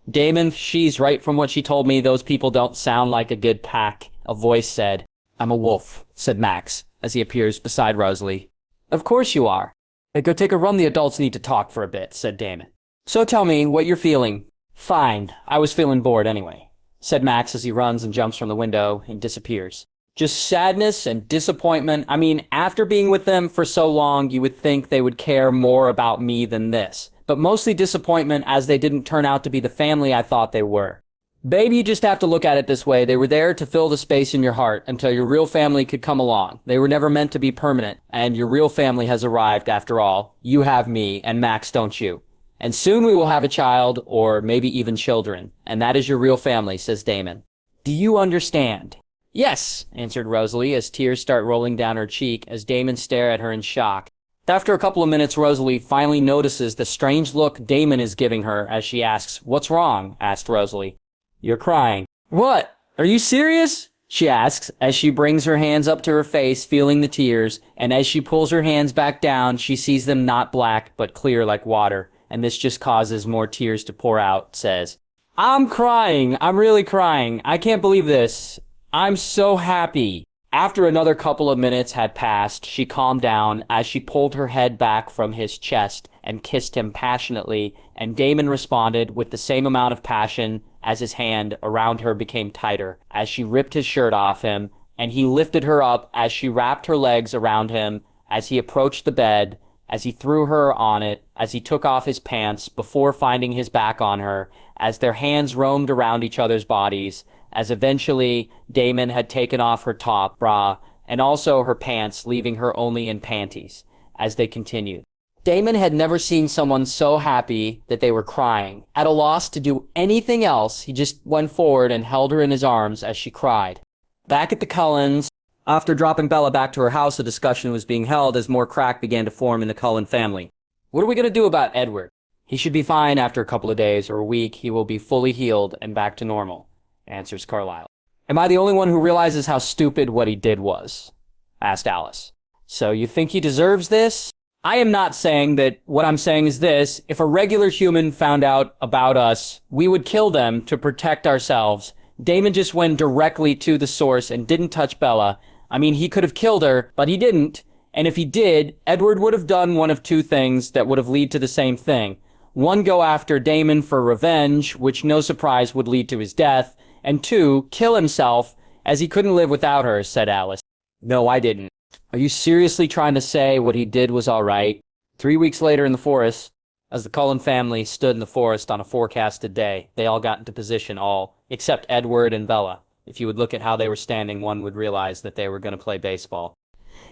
Speaker 1: Damon, she's right from what she told me. Those people don't sound like a good pack, a voice said. I'm a wolf, said Max, as he appears beside Rosalie. Of course you are. Hey, go take a run. The adults need to talk for a bit, said Damon. So tell me what you're feeling. Fine. I was feeling bored anyway, said Max as he runs and jumps from the window and disappears. Just sadness and disappointment. I mean, after being with them for so long, you would think they would care more about me than this. But mostly disappointment as they didn't turn out to be the family I thought they were. Baby, you just have to look at it this way. They were there to fill the space in your heart until your real family could come along. They were never meant to be permanent, and your real family has arrived after all. You have me, and Max, don't you? And soon we will have a child, or maybe even children. And that is your real family, says Damon. Do you understand? Yes, answered Rosalie as tears start rolling down her cheek as Damon stares at her in shock. After a couple of minutes, Rosalie finally notices the strange look Damon is giving her as she asks, What's wrong? Asked Rosalie. You're crying. What? Are you serious? She asks as she brings her hands up to her face, feeling the tears, and as she pulls her hands back down, she sees them not black but clear like water, and this just causes more tears to pour out, says, I'm crying. I'm really crying. I can't believe this. I'm so happy. After another couple of minutes had passed, she calmed down as she pulled her head back from his chest and kissed him passionately, and Damon responded with the same amount of passion as his hand around her became tighter as she ripped his shirt off him, and he lifted her up as she wrapped her legs around him as he approached the bed, as he threw her on it, as he took off his pants before finding his back on her, as their hands roamed around each other's bodies, as eventually Damon had taken off her top bra and also her pants, leaving her only in panties, as they continued. Damon had never seen someone so happy that they were crying. At a loss to do anything else, he just went forward and held her in his arms as she cried. Back at the Cullens, after dropping Bella back to her house, a discussion was being held as more crack began to form in the Cullen family. What are we going to do about Edward? He should be fine after a couple of days or a week. He will be fully healed and back to normal, answers Carlisle. Am I the only one who realizes how stupid what he did was? Asked Alice. So you think he deserves this? I am not saying that. What I'm saying is this. If a regular human found out about us, we would kill them to protect ourselves. Damon just went directly to the source and didn't touch Bella. I mean, he could have killed her, but he didn't. And if he did, Edward would have done one of two things that would have led to the same thing. One, go after Damon for revenge, which no surprise would lead to his death. And two, kill himself, as he couldn't live without her, said Alice. No, I didn't. Are you seriously trying to say what he did was all right? 3 weeks later in the forest, as the Cullen family stood in the forest on a forecasted day, they all got into position, all except Edward and Bella. If you would look at how they were standing, one would realize that they were going to play baseball.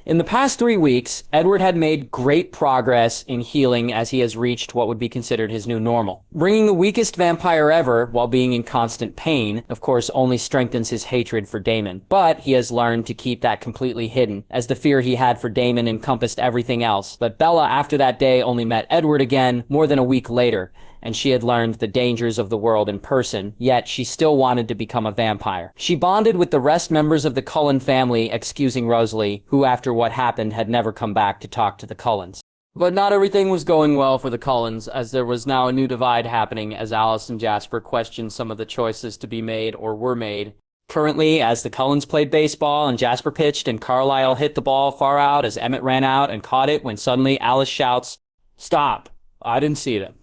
Speaker 1: In the past 3 weeks, Edward had made great progress in healing as he has reached what would be considered his new normal. Bringing the weakest vampire ever while being in constant pain, of course, only strengthens his hatred for Damon. But he has learned to keep that completely hidden, as the fear he had for Damon encompassed everything else. But Bella, after that day, only met Edward again more than a week later, and she had learned the dangers of the world in person, yet she still wanted to become a vampire. She bonded with the rest members of the Cullen family, excusing Rosalie, who after what happened had never come back to talk to the Cullens. But not everything was going well for the Cullens, as there was now a new divide happening as Alice and Jasper questioned some of the choices to be made or were made. Currently, as the Cullens played baseball and Jasper pitched and Carlisle hit the ball far out as Emmett ran out and caught it when suddenly Alice shouts, "Stop! I didn't see them."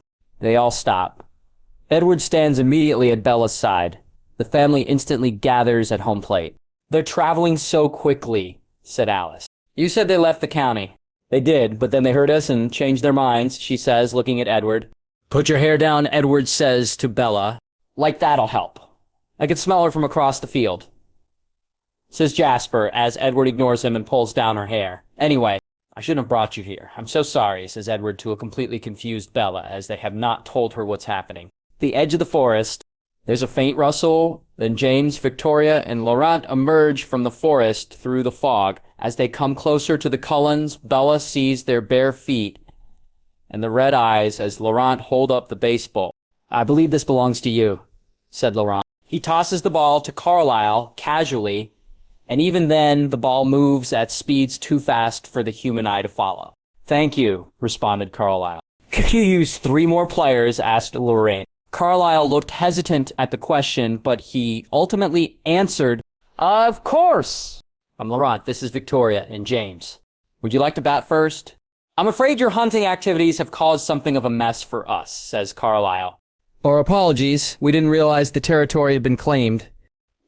Speaker 1: They all stop. Edward stands immediately at Bella's side. The family instantly gathers at home plate. "They're traveling so quickly," said Alice. "You said they left the county." "They did, but then they heard us and changed their minds," she says, looking at Edward. "Put your hair down," Edward says to Bella. "Like that'll help. I can smell her from across the field," says Jasper, as Edward ignores him and pulls down her hair. "Anyway, I shouldn't have brought you here. I'm so sorry," says Edward to a completely confused Bella, as they have not told her what's happening. The edge of the forest. There's a faint rustle, then James, Victoria, and Laurent emerge from the forest through the fog. As they come closer to the Cullens, Bella sees their bare feet and the red eyes as Laurent hold up the baseball. "I believe this belongs to you," said Laurent. He tosses the ball to Carlisle, casually, and even then, the ball moves at speeds too fast for the human eye to follow. "Thank you," responded Carlisle. "Could you use 3 more players?" asked Lorraine. Carlisle looked hesitant at the question, but he ultimately answered, "Of course." "I'm Laurent, this is Victoria and James. Would you like to bat first?" "I'm afraid your hunting activities have caused something of a mess for us," says Carlisle. "Our apologies. We didn't realize the territory had been claimed."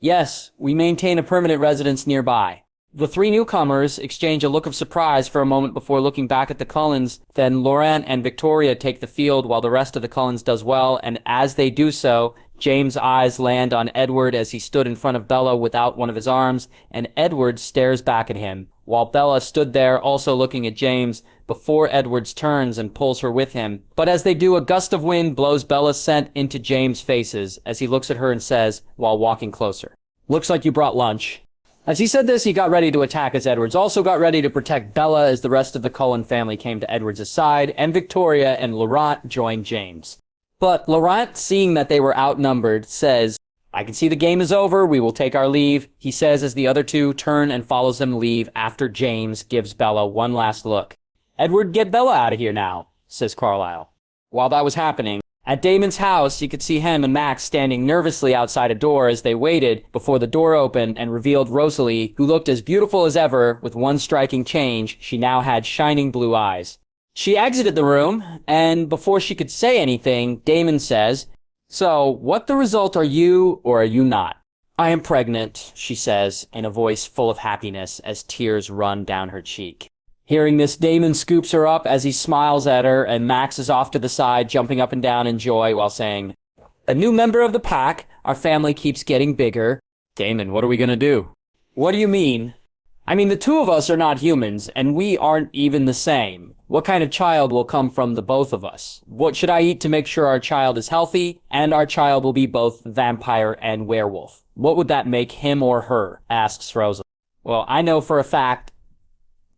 Speaker 1: "Yes, we maintain a permanent residence nearby." The 3 newcomers exchange a look of surprise for a moment before looking back at the Cullens. Then Laurent and Victoria take the field while the rest of the Cullens does well, and as they do so, James' eyes land on Edward as he stood in front of Bella without one of his arms, and Edward stares back at him, while Bella stood there also looking at James before Edward turns and pulls her with him. But as they do, a gust of wind blows Bella's scent into James' faces as he looks at her and says, while walking closer, "Looks like you brought lunch." As he said this, he got ready to attack as Edwards also got ready to protect Bella as the rest of the Cullen family came to Edwards' side, and Victoria and Laurent joined James. But Laurent, seeing that they were outnumbered, says, "I can see the game is over. We will take our leave," he says as the other 2 turn and follows them leave after James gives Bella one last look. "Edward, get Bella out of here now," says Carlisle. While that was happening, At Damon's house, you could see him and Max standing nervously outside a door as they waited before the door opened and revealed Rosalie, who looked as beautiful as ever. With one striking change, she now had shining blue eyes. She exited the room, and before she could say anything, Damon says, "So, what the result are you or are you not?" "I am pregnant," she says, in a voice full of happiness as tears run down her cheek. Hearing this, Damon scoops her up as he smiles at her, and Max is off to the side, jumping up and down in joy while saying, "A new member of the pack. Our family keeps getting bigger."
Speaker 2: Damon, what are we gonna do?
Speaker 1: "What do you mean?" "I mean, the two of us are not humans, and we aren't even the same. What kind of child will come from the both of us? What should I eat to make sure our child is healthy, and our child will be both vampire and werewolf? What would that make him or her?" asks Rosalie. "Well, I know for a fact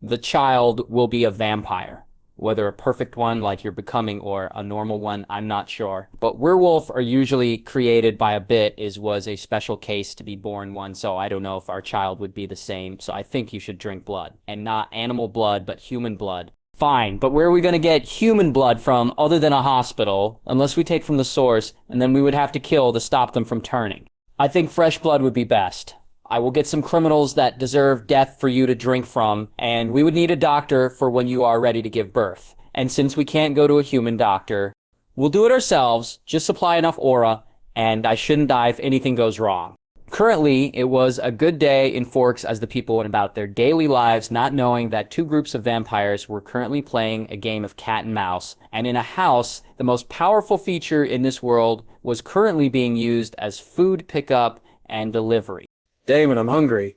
Speaker 1: the child will be a vampire. Whether a perfect one like you're becoming or a normal one, I'm not sure. But werewolf are usually created by a bit, was a special case to be born one, so I don't know if our child would be the same. So I think you should drink blood. And not animal blood, but human blood." "Fine, but where are we going to get human blood from other than a hospital? Unless we take from the source, and then we would have to kill to stop them from turning." "I think fresh blood would be best. I will get some criminals that deserve death for you to drink from, and we would need a doctor for when you are ready to give birth. And since we can't go to a human doctor, we'll do it ourselves, just supply enough aura, and I shouldn't die if anything goes wrong." Currently, it was a good day in Forks as the people went about their daily lives, not knowing that two groups of vampires were currently playing a game of cat and mouse, and in a house, the most powerful feature in this world was currently being used as food pickup and delivery.
Speaker 2: Damon, I'm hungry.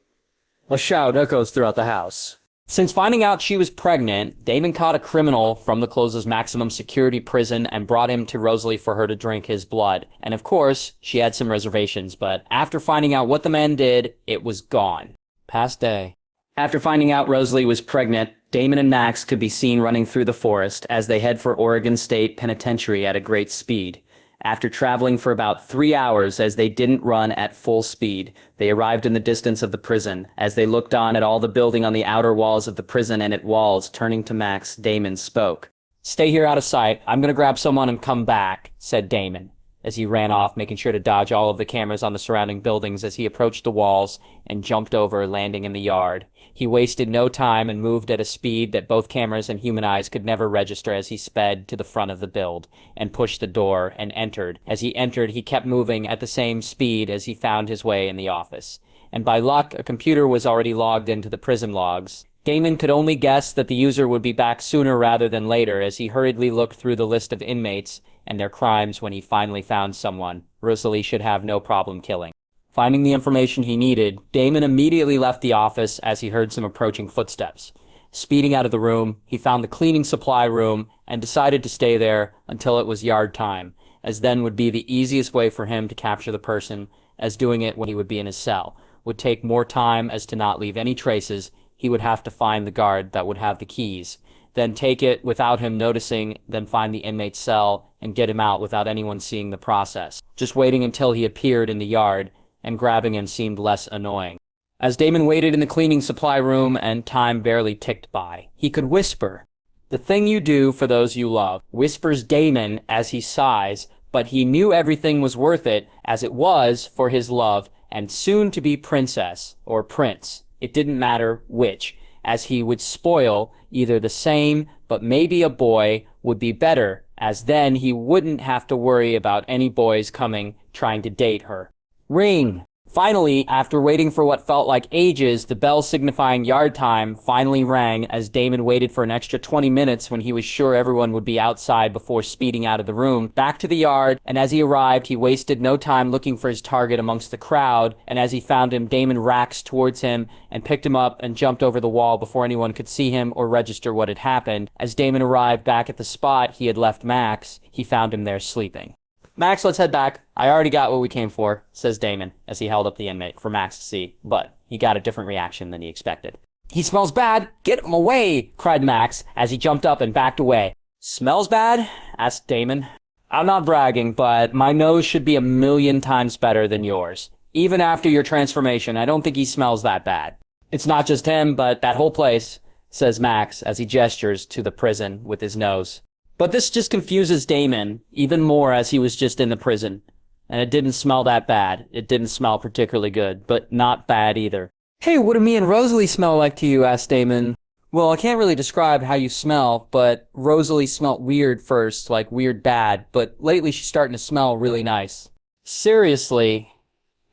Speaker 2: A shout echoes throughout the house.
Speaker 1: Since finding out she was pregnant, Damon caught a criminal from the close's maximum security prison and brought him to Rosalie for her to drink his blood. And of course, she had some reservations, but after finding out what the man did, it was gone. Past day. After finding out Rosalie was pregnant, Damon and Max could be seen running through the forest as they head for Oregon State Penitentiary at a great speed. After traveling for about 3 hours as they didn't run at full speed, they arrived in the distance of the prison. As they looked on at all the building on the outer walls of the prison and its walls, turning to Max, Damon spoke. "Stay here out of sight. I'm going to grab someone and come back," said Damon, as he ran off, making sure to dodge all of the cameras on the surrounding buildings as he approached the walls and jumped over, landing in the yard. He wasted no time and moved at a speed that both cameras and human eyes could never register as he sped to the front of the build and pushed the door and entered. As he entered, he kept moving at the same speed as he found his way in the office. And by luck, a computer was already logged into the prison logs. Damon could only guess that the user would be back sooner rather than later as he hurriedly looked through the list of inmates and their crimes when he finally found someone Rosalie should have no problem killing. Finding the information he needed, Damon immediately left the office as he heard some approaching footsteps. Speeding out of the room, he found the cleaning supply room and decided to stay there until it was yard time, as then would be the easiest way for him to capture the person, as doing it when he would be in his cell would take more time as to not leave any traces. He would have to find the guard that would have the keys, then take it without him noticing, then find the inmate's cell and get him out without anyone seeing the process. Just waiting until he appeared in the yard and grabbing him seemed less annoying. As Damon waited in the cleaning supply room and time barely ticked by, he could whisper, "The thing you do for those you love," whispers Damon as he sighs, but he knew everything was worth it as it was for his love and soon-to-be princess or prince. It didn't matter which, as he would spoil either the same, but maybe a boy would be better, as then he wouldn't have to worry about any boys coming trying to date her. Ring! Finally, after waiting for what felt like ages, the bell signifying yard time finally rang as Damon waited for an extra 20 minutes when he was sure everyone would be outside before speeding out of the room, back to the yard, and as he arrived, he wasted no time looking for his target amongst the crowd, and as he found him, Damon raced towards him and picked him up and jumped over the wall before anyone could see him or register what had happened. As Damon arrived back at the spot he had left Max, he found him there sleeping. "Max, let's head back. I already got what we came for," says Damon, as he held up the inmate for Max to see, but he got a different reaction than he expected. "He smells bad! Get him away!" cried Max, as he jumped up and backed away. "Smells bad?" asked Damon. "I'm not bragging, but my nose should be 1,000,000 times better than yours. Even after your transformation, I don't think he smells that bad." "It's not just him, but that whole place," says Max, as he gestures to the prison with his nose. But this just confuses Damon even more as he was just in the prison. And it didn't smell that bad. It didn't smell particularly good, but not bad either. Hey, what do me and Rosalie smell like to you? Asked Damon. Well, I can't really describe how you smell, but Rosalie smelled weird first, like weird bad, but lately she's starting to smell really nice. Seriously?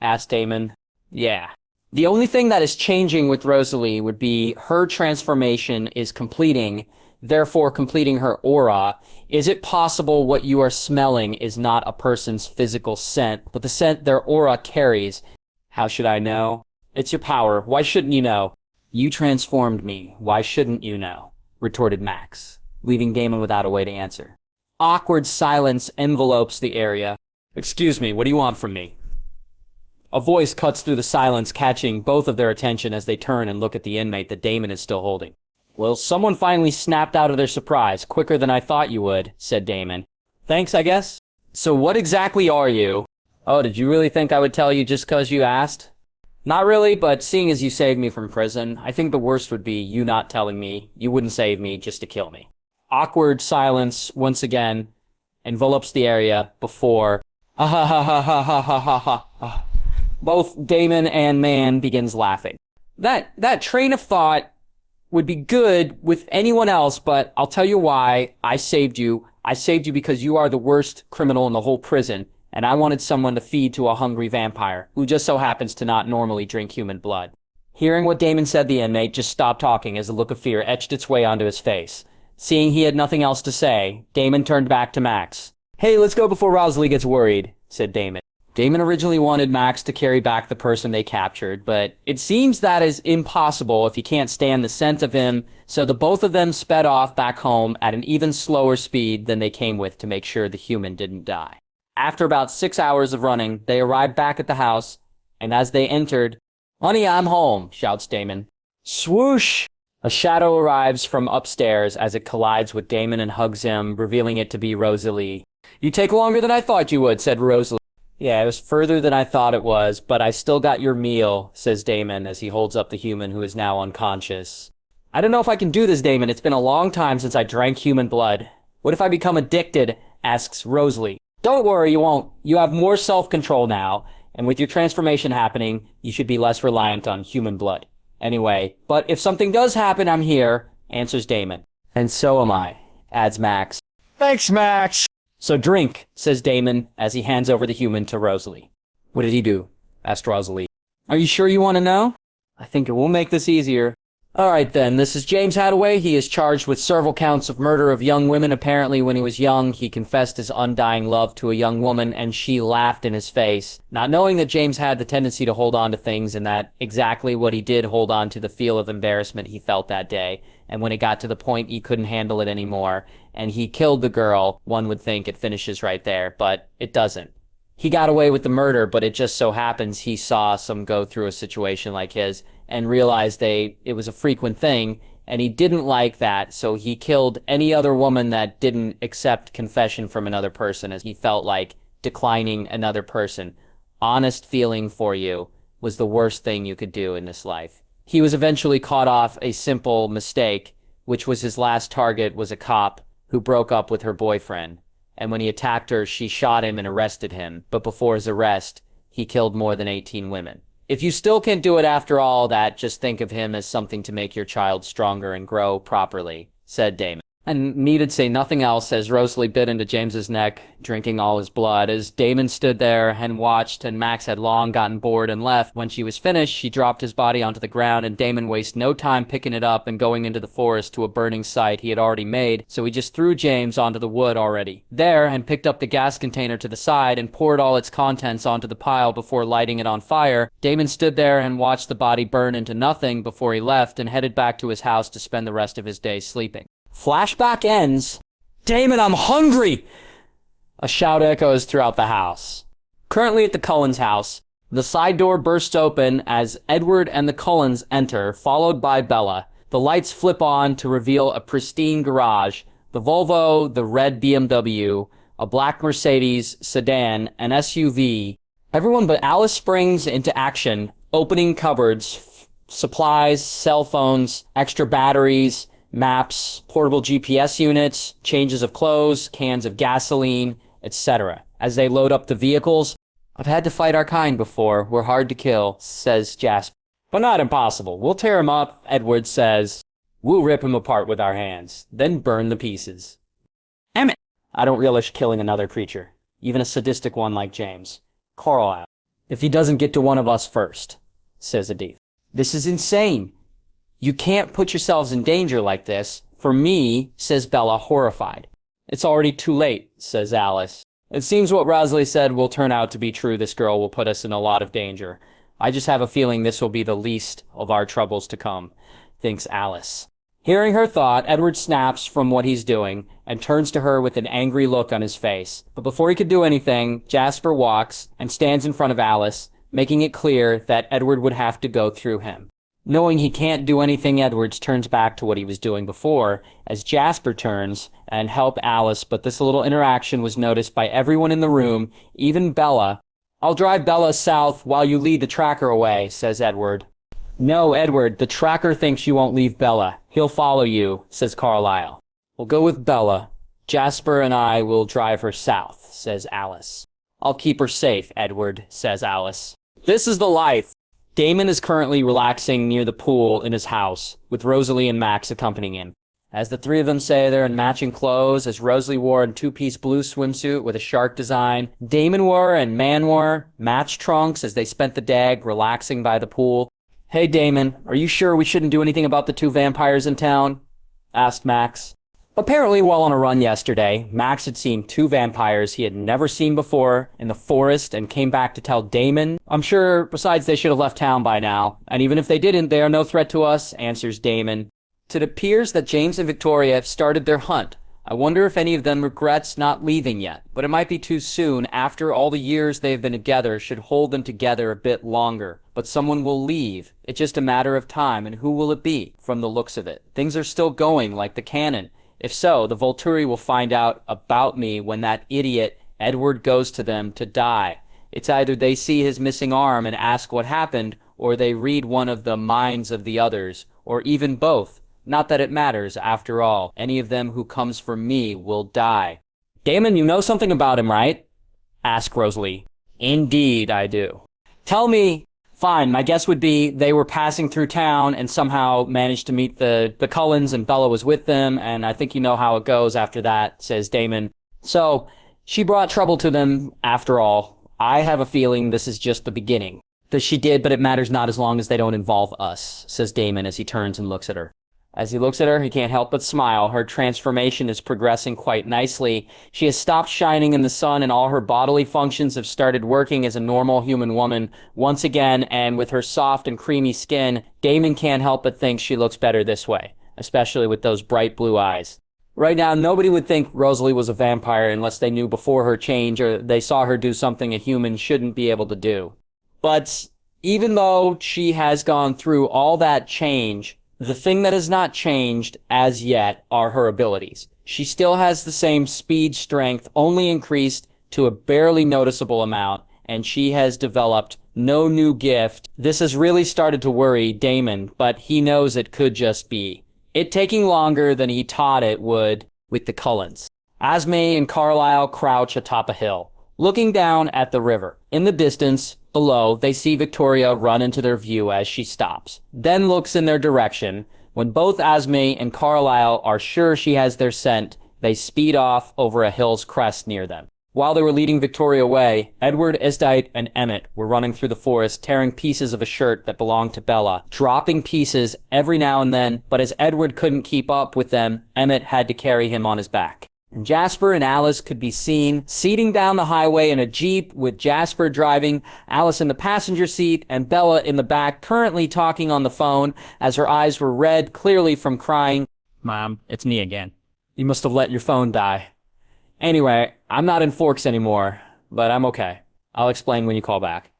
Speaker 1: Asked Damon. Yeah. The only thing that is changing with Rosalie would be her transformation is completing, therefore completing her aura. Is it possible what you are smelling is not a person's physical scent, but the scent their aura carries? How should I know? It's your power. Why shouldn't you know? You transformed me. Why shouldn't you know? Retorted Max, leaving Damon without a way to answer. Awkward silence envelopes the area. Excuse me, what do you want from me? A voice cuts through the silence, catching both of their attention as they turn and look at the inmate that Damon is still holding. Well, someone finally snapped out of their surprise, quicker than I thought you would, said Damon. Thanks, I guess. So what exactly are you? Oh, did you really think I would tell you just 'cause you asked? Not really, but seeing as you saved me from prison, I think the worst would be you not telling me you wouldn't save me just to kill me. Awkward silence, once again, envelops the area before... Both Damon and Man begins laughing. That train of thought would be good with anyone else, but I'll tell you why I saved you. I saved you because you are the worst criminal in the whole prison, and I wanted someone to feed to a hungry vampire, who just so happens to not normally drink human blood. Hearing what Damon said, the inmate just stopped talking as a look of fear etched its way onto his face. Seeing he had nothing else to say, Damon turned back to Max. Hey, let's go before Rosalie gets worried, said Damon. Damon originally wanted Max to carry back the person they captured, but it seems that is impossible if he can't stand the scent of him, so the both of them sped off back home at an even slower speed than they came with to make sure the human didn't die. After about 6 hours of running, they arrived back at the house, and as they entered, "Honey, I'm home," shouts Damon. Swoosh! A shadow arrives from upstairs as it collides with Damon and hugs him, revealing it to be Rosalie. You take longer than I thought you would, said Rosalie. Yeah, it was further than I thought it was, but I still got your meal, says Damon as he holds up the human who is now unconscious. I don't know if I can do this, Damon. It's been a long time since I drank human blood. What if I become addicted? Asks Rosalie. Don't worry, you won't. You have more self-control now, and with your transformation happening, you should be less reliant on human blood. Anyway, but if something does happen, I'm here, answers Damon. And so am I, adds Max. Thanks, Max. So drink, says Damon as he hands over the human to Rosalie. What did he do? Asked Rosalie. Are you sure you want to know? I think it will make this easier. Alright then, this is James Hadaway. He is charged with several counts of murder of young women. Apparently when he was young, he confessed his undying love to a young woman and she laughed in his face. Not knowing that James had the tendency to hold on to things and that exactly what he did hold on to the feel of embarrassment he felt that day. And when it got to the point he couldn't handle it anymore and he killed the girl, one would think it finishes right there, but it doesn't. He got away with the murder, but it just so happens he saw some go through a situation like his and realized it was a frequent thing, and he didn't like that, so he killed any other woman that didn't accept confession from another person, as he felt like declining another person. Honest feeling for you was the worst thing you could do in this life. He was eventually caught off a simple mistake, which was his last target was a cop who broke up with her boyfriend. And when he attacked her, she shot him and arrested him. But before his arrest, he killed more than 18 women. If you still can't do it after all that, just think of him as something to make your child stronger and grow properly, said Damon. And needed say nothing else as Rosalie bit into James's neck, drinking all his blood. As Damon stood there and watched, and Max had long gotten bored and left. When she was finished, she dropped his body onto the ground, and Damon wasted no time picking it up and going into the forest to a burning site he had already made, so he just threw James onto the wood already. There, and picked up the gas container to the side and poured all its contents onto the pile before lighting it on fire. Damon stood there and watched the body burn into nothing before he left and headed back to his house to spend the rest of his day sleeping. Flashback ends. Damon, I'm hungry! A shout echoes throughout the house. Currently at the Cullen's house, the side door bursts open as Edward and the Cullens enter, followed by Bella. The lights flip on to reveal a pristine garage, the Volvo, the red BMW, a black Mercedes sedan, an SUV. Everyone but Alice springs into action, opening cupboards, supplies, cell phones, extra batteries, maps, portable GPS units, changes of clothes, cans of gasoline, etc. As they load up the vehicles, "I've had to fight our kind before. We're hard to kill," says Jasper. "But not impossible. We'll tear him up," Edward says. "We'll rip him apart with our hands, then burn the pieces." Emmett! "I don't relish killing another creature, even a sadistic one like James. Carlisle, if he doesn't get to one of us first," says Edith. "This is insane. You can't put yourselves in danger like this. For me," says Bella, horrified. "It's already too late," says Alice. "It seems what Rosalie said will turn out to be true. This girl will put us in a lot of danger. I just have a feeling this will be the least of our troubles to come," thinks Alice. Hearing her thought, Edward snaps from what he's doing and turns to her with an angry look on his face. But before he could do anything, Jasper walks and stands in front of Alice, making it clear that Edward would have to go through him. Knowing he can't do anything, Edwards turns back to what he was doing before, as Jasper turns and help Alice, but this little interaction was noticed by everyone in the room, even Bella. "I'll drive Bella south while you lead the tracker away," says Edward. "No, Edward, the tracker thinks you won't leave Bella. He'll follow you," says Carlisle. "We'll go with Bella. Jasper and I will drive her south," says Alice. "I'll keep her safe, Edward," says Alice. This is the life. Damon is currently relaxing near the pool in his house, with Rosalie and Max accompanying him. As the three of them say they're in matching clothes, as Rosalie wore a two-piece blue swimsuit with a shark design, Damon wore and Man wore matched trunks as they spent the day relaxing by the pool. "Hey Damon, are you sure we shouldn't do anything about the two vampires in town?" asked Max. Apparently, while on a run yesterday, Max had seen two vampires he had never seen before in the forest and came back to tell Damon. "I'm sure, besides they should have left town by now, and even if they didn't, they are no threat to us," answers Damon. "It appears that James and Victoria have started their hunt. I wonder if any of them regrets not leaving yet, but it might be too soon. After all the years they've been together should hold them together a bit longer. But someone will leave. It's just a matter of time, and who will it be? From the looks of it, things are still going like the canon. If so, the Volturi will find out about me when that idiot Edward goes to them to die. It's either they see his missing arm and ask what happened, or they read one of the minds of the others, or even both. Not that it matters, after all. Any of them who comes for me will die." "Damon, you know something about him, right?" asked Rosalie. "Indeed, I do." "Tell me." "Fine, my guess would be they were passing through town and somehow managed to meet the Cullens and Bella was with them, and I think you know how it goes after that," says Damon. "So, she brought trouble to them after all. I have a feeling this is just the beginning." "She did, but it matters not as long as they don't involve us," says Damon as he turns and looks at her. As he looks at her, he can't help but smile. Her transformation is progressing quite nicely. She has stopped shining in the sun, and all her bodily functions have started working as a normal human woman once again, and with her soft and creamy skin, Damon can't help but think she looks better this way, especially with those bright blue eyes. Right now, nobody would think Rosalie was a vampire unless they knew before her change or they saw her do something a human shouldn't be able to do. But even though she has gone through all that change, the thing that has not changed as yet are her abilities. She still has the same speed strength, only increased to a barely noticeable amount, and she has developed no new gift. This has really started to worry Damon, but he knows it could just be it taking longer than he thought it would with the Cullens. Esme and Carlisle crouch atop a hill, looking down at the river. In the distance, below, they see Victoria run into their view as she stops, then looks in their direction. When both Esme and Carlisle are sure she has their scent, they speed off over a hill's crest near them. While they were leading Victoria away, Edward, Estite, and Emmett were running through the forest, tearing pieces of a shirt that belonged to Bella, dropping pieces every now and then, but as Edward couldn't keep up with them, Emmett had to carry him on his back. And Jasper and Alice could be seen speeding down the highway in a Jeep with Jasper driving, Alice in the passenger seat, and Bella in the back, currently talking on the phone as her eyes were red, clearly from crying. "Mom, it's me again. You must have let your phone die. Anyway, I'm not in Forks anymore, but I'm okay. I'll explain when you call back,"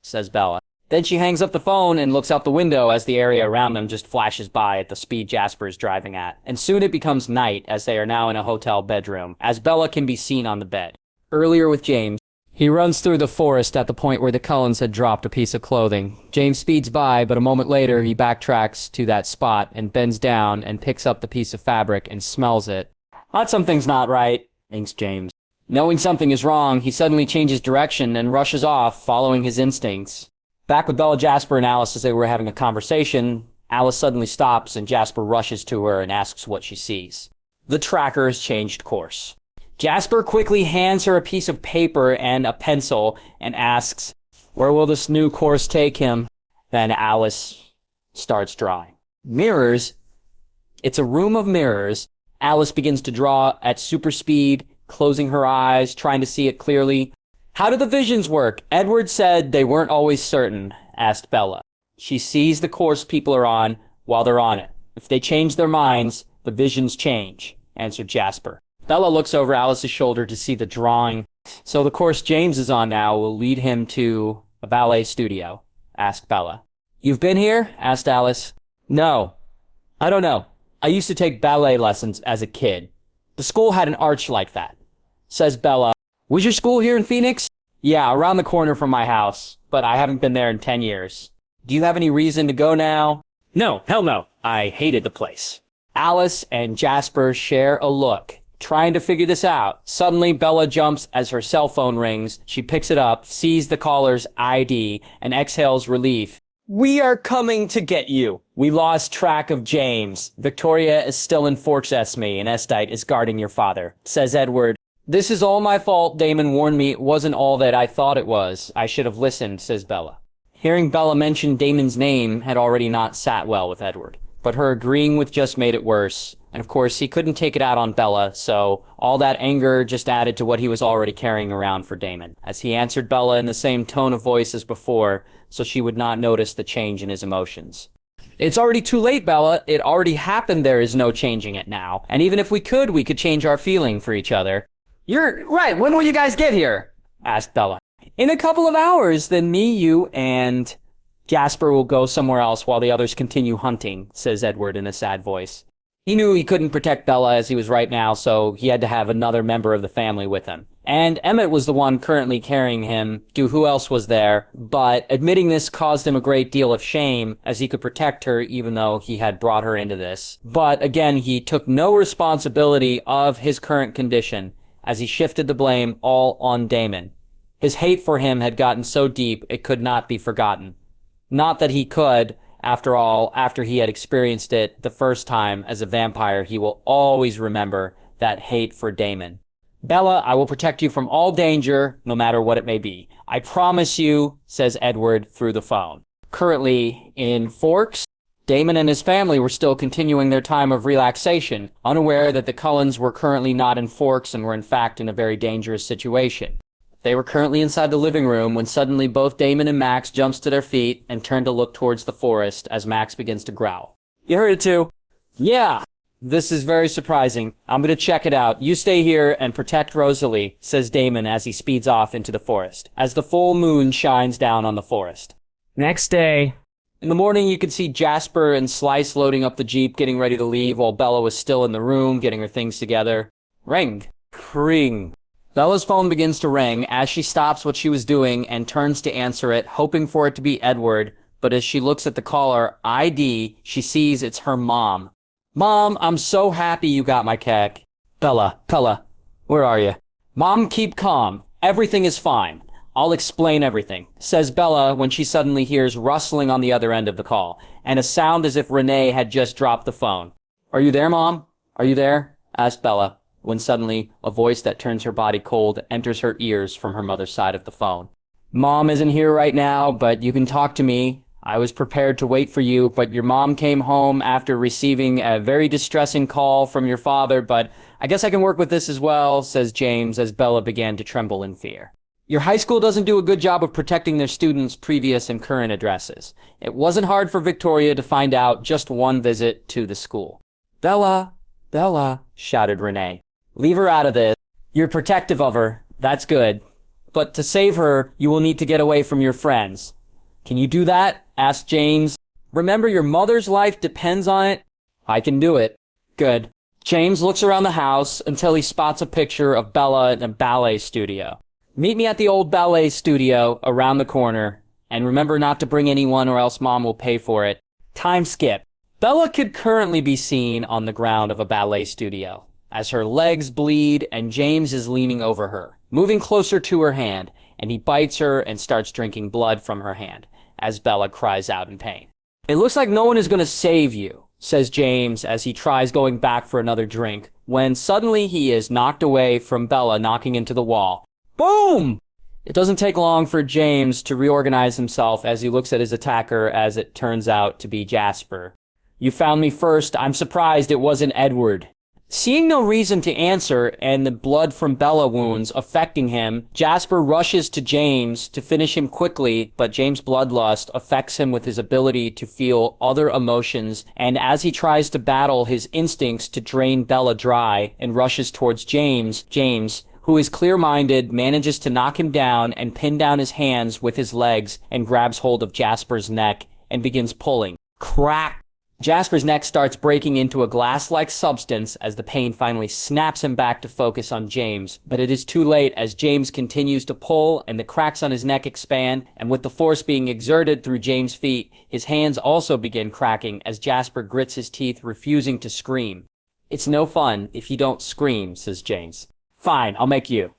Speaker 1: says Bella. Then she hangs up the phone and looks out the window as the area around them just flashes by at the speed Jasper is driving at. And soon it becomes night as they are now in a hotel bedroom, as Bella can be seen on the bed. Earlier with James, He runs through the forest at the point where the Cullens had dropped a piece of clothing. James speeds by, but a moment later he backtracks to that spot and bends down and picks up the piece of fabric and smells it. "Thought something's not right," thinks James. Knowing something is wrong, he suddenly changes direction and rushes off, following his instincts. Back with Bella, Jasper, and Alice as they were having a conversation, Alice suddenly stops and Jasper rushes to her and asks what she sees. The tracker has changed course. Jasper quickly hands her a piece of paper and a pencil and asks, "Where will this new course take him?" Then Alice starts drawing. Mirrors. It's a room of mirrors. Alice begins to draw at super speed, closing her eyes, trying to see it clearly. "How do the visions work? Edward said they weren't always certain," asked Bella. "She sees the course people are on while they're on it. If they change their minds, the visions change," answered Jasper. Bella looks over Alice's shoulder to see the drawing. "So the course James is on now will lead him to a ballet studio?" asked Bella. "You've been here?" asked Alice. "No. I don't know. I used to take ballet lessons as a kid. The school had an arch like that," says Bella. "Was your school here in Phoenix?" "Yeah, around the corner from my house, but I haven't been there in 10 years. Do you have any reason to go now?" "No, hell no. I hated the place." Alice and Jasper share a look, trying to figure this out. Suddenly, Bella jumps as her cell phone rings. She picks it up, sees the caller's ID, and exhales relief. "We are coming to get you. We lost track of James. Victoria is still in Forks Esme, and Estite is guarding your father," says Edward. "This is all my fault. Damon warned me it wasn't all that I thought it was. I should have listened," says Bella. Hearing Bella mention Damon's name had already not sat well with Edward, but her agreeing with just made it worse. And of course, he couldn't take it out on Bella, so all that anger just added to what he was already carrying around for Damon, as he answered Bella in the same tone of voice as before, so she would not notice the change in his emotions. "It's already too late, Bella. It already happened. There is no changing it now. And even if we could change our feeling for each other." "You're right. When will you guys get here?" asked Bella. "In a couple of hours. Then me, you, and Jasper will go somewhere else while the others continue hunting," says Edward in a sad voice. He knew he couldn't protect Bella as he was right now, so he had to have another member of the family with him. And Emmett was the one currently carrying him, due who else was there, but admitting this caused him a great deal of shame, as he could protect her even though he had brought her into this. But again, he took no responsibility of his current condition, as he shifted the blame all on Damon. His hate for him had gotten so deep it could not be forgotten. Not that he could. After all, after he had experienced it the first time as a vampire, he will always remember that hate for Damon. "Bella, I will protect you from all danger, no matter what it may be. I promise you," says Edward through the phone. Currently, in Forks, Damon and his family were still continuing their time of relaxation, unaware that the Cullens were currently not in Forks and were in fact in a very dangerous situation. They were currently inside the living room when suddenly both Damon and Max jumps to their feet and turn to look towards the forest as Max begins to growl. "You heard it too?" "Yeah. This is very surprising. I'm going to check it out. You stay here and protect Rosalie," says Damon as he speeds off into the forest, as the full moon shines down on the forest. Next day. In the morning, you could see Jasper and Slice loading up the Jeep, getting ready to leave while Bella was still in the room, getting her things together. Ring. Ring. Bella's phone begins to ring as she stops what she was doing and turns to answer it, hoping for it to be Edward, but as she looks at the caller ID, she sees it's her mom. "Mom, I'm so happy you got my keg." Bella, where are you?" "Mom, keep calm. Everything is fine. I'll explain everything," says Bella when she suddenly hears rustling on the other end of the call, and a sound as if Renee had just dropped the phone. "Are you there, Mom? Are you there?" asked Bella, when suddenly a voice that turns her body cold enters her ears from her mother's side of the phone. "Mom isn't here right now, but you can talk to me. I was prepared to wait for you, but your mom came home after receiving a very distressing call from your father, but I guess I can work with this as well," says James as Bella began to tremble in fear. "Your high school doesn't do a good job of protecting their students' previous and current addresses. It wasn't hard for Victoria to find out just one visit to the school." Bella, shouted Renee. "Leave her out of this. You're protective of her. That's good. But to save her, you will need to get away from your friends." "Can you do that?" asked James. "Remember, your mother's life depends on it." "I can do it." "Good." James looks around the house until he spots a picture of Bella in a ballet studio. Meet me at the old ballet studio around the corner, and remember not to bring anyone or else Mom will pay for it. Time skip. Bella could currently be seen on the ground of a ballet studio, as her legs bleed and James is leaning over her, moving closer to her hand, and he bites her and starts drinking blood from her hand, as Bella cries out in pain. It looks like no one is going to save you, says James as he tries going back for another drink, when suddenly he is knocked away from Bella knocking into the wall. Boom! It doesn't take long for James to reorganize himself as he looks at his attacker, as it turns out to be Jasper. You found me first. I'm surprised it wasn't Edward. Seeing no reason to answer and the blood from Bella wounds affecting him, Jasper rushes to James to finish him quickly, but James' bloodlust affects him with his ability to feel other emotions, and as he tries to battle his instincts to drain Bella dry and rushes towards James, who is clear-minded, manages to knock him down and pin down his hands with his legs and grabs hold of Jasper's neck and begins pulling. Crack! Jasper's neck starts breaking into a glass-like substance as the pain finally snaps him back to focus on James, but it is too late as James continues to pull and the cracks on his neck expand, and with the force being exerted through James' feet, his hands also begin cracking as Jasper grits his teeth, refusing to scream. It's no fun if you don't scream, says James. Fine, I'll make you.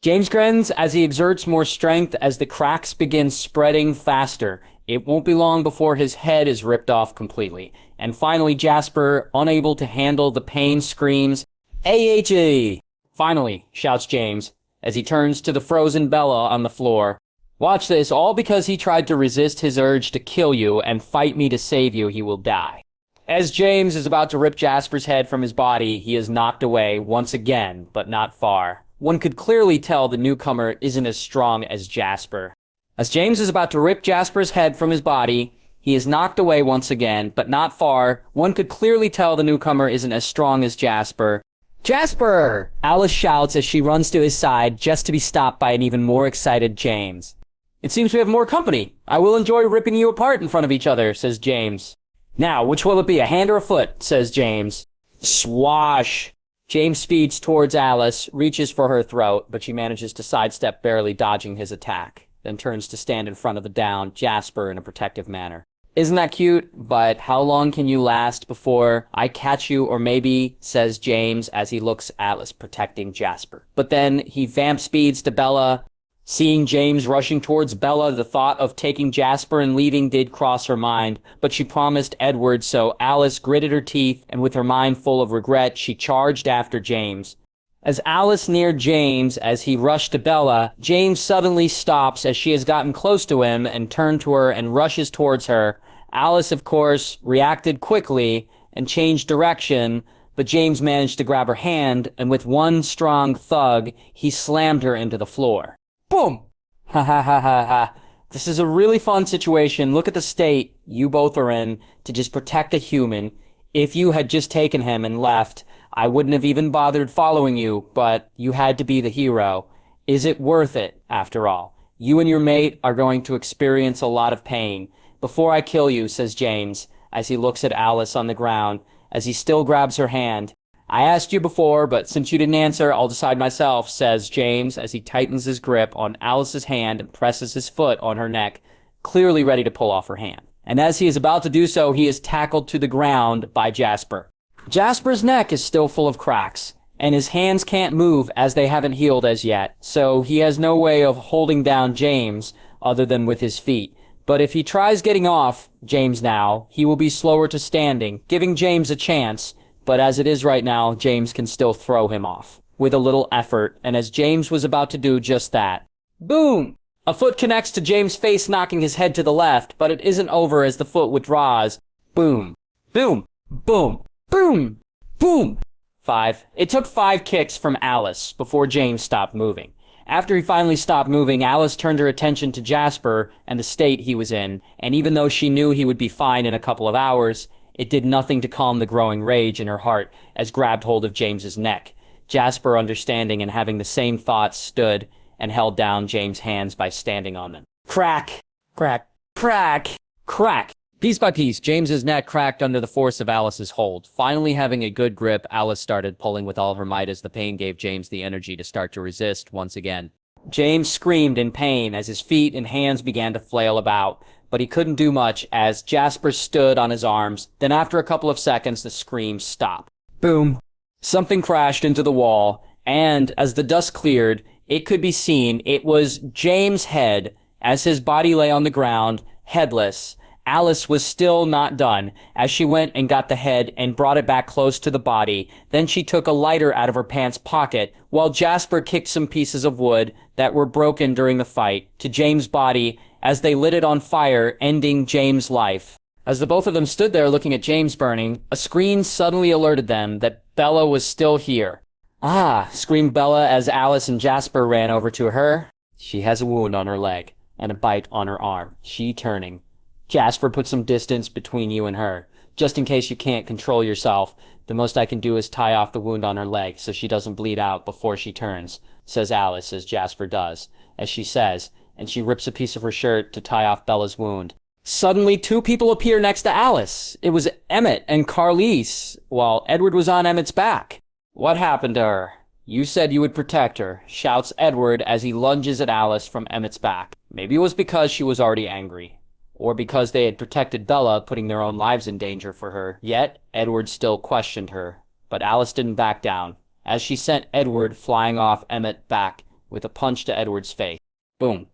Speaker 1: James grins as he exerts more strength as the cracks begin spreading faster. It won't be long before his head is ripped off completely. And finally, Jasper, unable to handle the pain, screams, AHA! Finally, shouts James, as he turns to the frozen Bella on the floor. Watch this, all because he tried to resist his urge to kill you and fight me to save you, he will die. As James is about to rip Jasper's head from his body, he is knocked away once again, but not far. One could clearly tell the newcomer isn't as strong as Jasper. As James is about to rip Jasper's head from his body, he is knocked away once again, but not far. One could clearly tell the newcomer isn't as strong as Jasper. Jasper! Alice shouts as she runs to his side, just to be stopped by an even more excited James. It seems we have more company. I will enjoy ripping you apart in front of each other, says James. Now, which will it be, a hand or a foot, says James. Swash! James speeds towards Alice, reaches for her throat, but she manages to sidestep, barely dodging his attack, then turns to stand in front of the downed Jasper in a protective manner. Isn't that cute? But how long can you last before I catch you, or maybe, says James as he looks at Alice protecting Jasper. But then he vamp speeds to Bella. Seeing James rushing towards Bella, the thought of taking Jasper and leaving did cross her mind, but she promised Edward, so Alice gritted her teeth, and with her mind full of regret, she charged after James. As Alice neared James as he rushed to Bella, James suddenly stops as she has gotten close to him and turned to her and rushes towards her. Alice, of course, reacted quickly and changed direction, but James managed to grab her hand, and with one strong thug, he slammed her into the floor. Boom! Ha ha ha ha ha. This is a really fun situation. Look at the state you both are in to just protect a human. If you had just taken him and left, I wouldn't have even bothered following you, but you had to be the hero. Is it worth it, after all? You and your mate are going to experience a lot of pain. Before I kill you, says James, as he looks at Alice on the ground, as he still grabs her hand. I asked you before, but since you didn't answer, I'll decide myself, says James as he tightens his grip on Alice's hand and presses his foot on her neck, clearly ready to pull off her hand. And as he is about to do so, he is tackled to the ground by Jasper. Jasper's neck is still full of cracks, and his hands can't move as they haven't healed as yet, so he has no way of holding down James other than with his feet. But if he tries getting off James now, he will be slower to standing, giving James a chance. But as it is right now, James can still throw him off, with a little effort, and as James was about to do just that. Boom! A foot connects to James' face, knocking his head to the left, but it isn't over as the foot withdraws. Boom. Boom. Boom. Boom. Boom. 5. It took 5 kicks from Alice before James stopped moving. After he finally stopped moving, Alice turned her attention to Jasper and the state he was in, and even though she knew he would be fine in a couple of hours, it did nothing to calm the growing rage in her heart as grabbed hold of James's neck. Jasper, understanding and having the same thoughts, stood and held down James' hands by standing on them. Crack! Crack! Crack! Crack! Piece by piece, James's neck cracked under the force of Alice's hold. Finally having a good grip, Alice started pulling with all her might as the pain gave James the energy to start to resist once again. James screamed in pain as his feet and hands began to flail about, but he couldn't do much as Jasper stood on his arms. Then after a couple of seconds, the screams stopped. Boom. Something crashed into the wall, and as the dust cleared, it could be seen it was James' head as his body lay on the ground, headless. Alice was still not done, as she went and got the head and brought it back close to the body. Then she took a lighter out of her pants pocket, while Jasper kicked some pieces of wood that were broken during the fight to James' body as they lit it on fire, ending James' life. As the both of them stood there looking at James burning, a screen suddenly alerted them that Bella was still here. "Ah!" screamed Bella as Alice and Jasper ran over to her. "She has a wound on her leg and a bite on her arm. She turning. Jasper, put some distance between you and her. Just in case you can't control yourself, the most I can do is tie off the wound on her leg so she doesn't bleed out before she turns," says Alice as Jasper does, as she says, and she rips a piece of her shirt to tie off Bella's wound. Suddenly, two people appear next to Alice. It was Emmett and Carlisle, while Edward was on Emmett's back. "What happened to her? You said you would protect her," shouts Edward as he lunges at Alice from Emmett's back. Maybe it was because she was already angry, or because they had protected Bella, putting their own lives in danger for her. Yet, Edward still questioned her, but Alice didn't back down, as she sent Edward flying off Emmett back with a punch to Edward's face. Boom.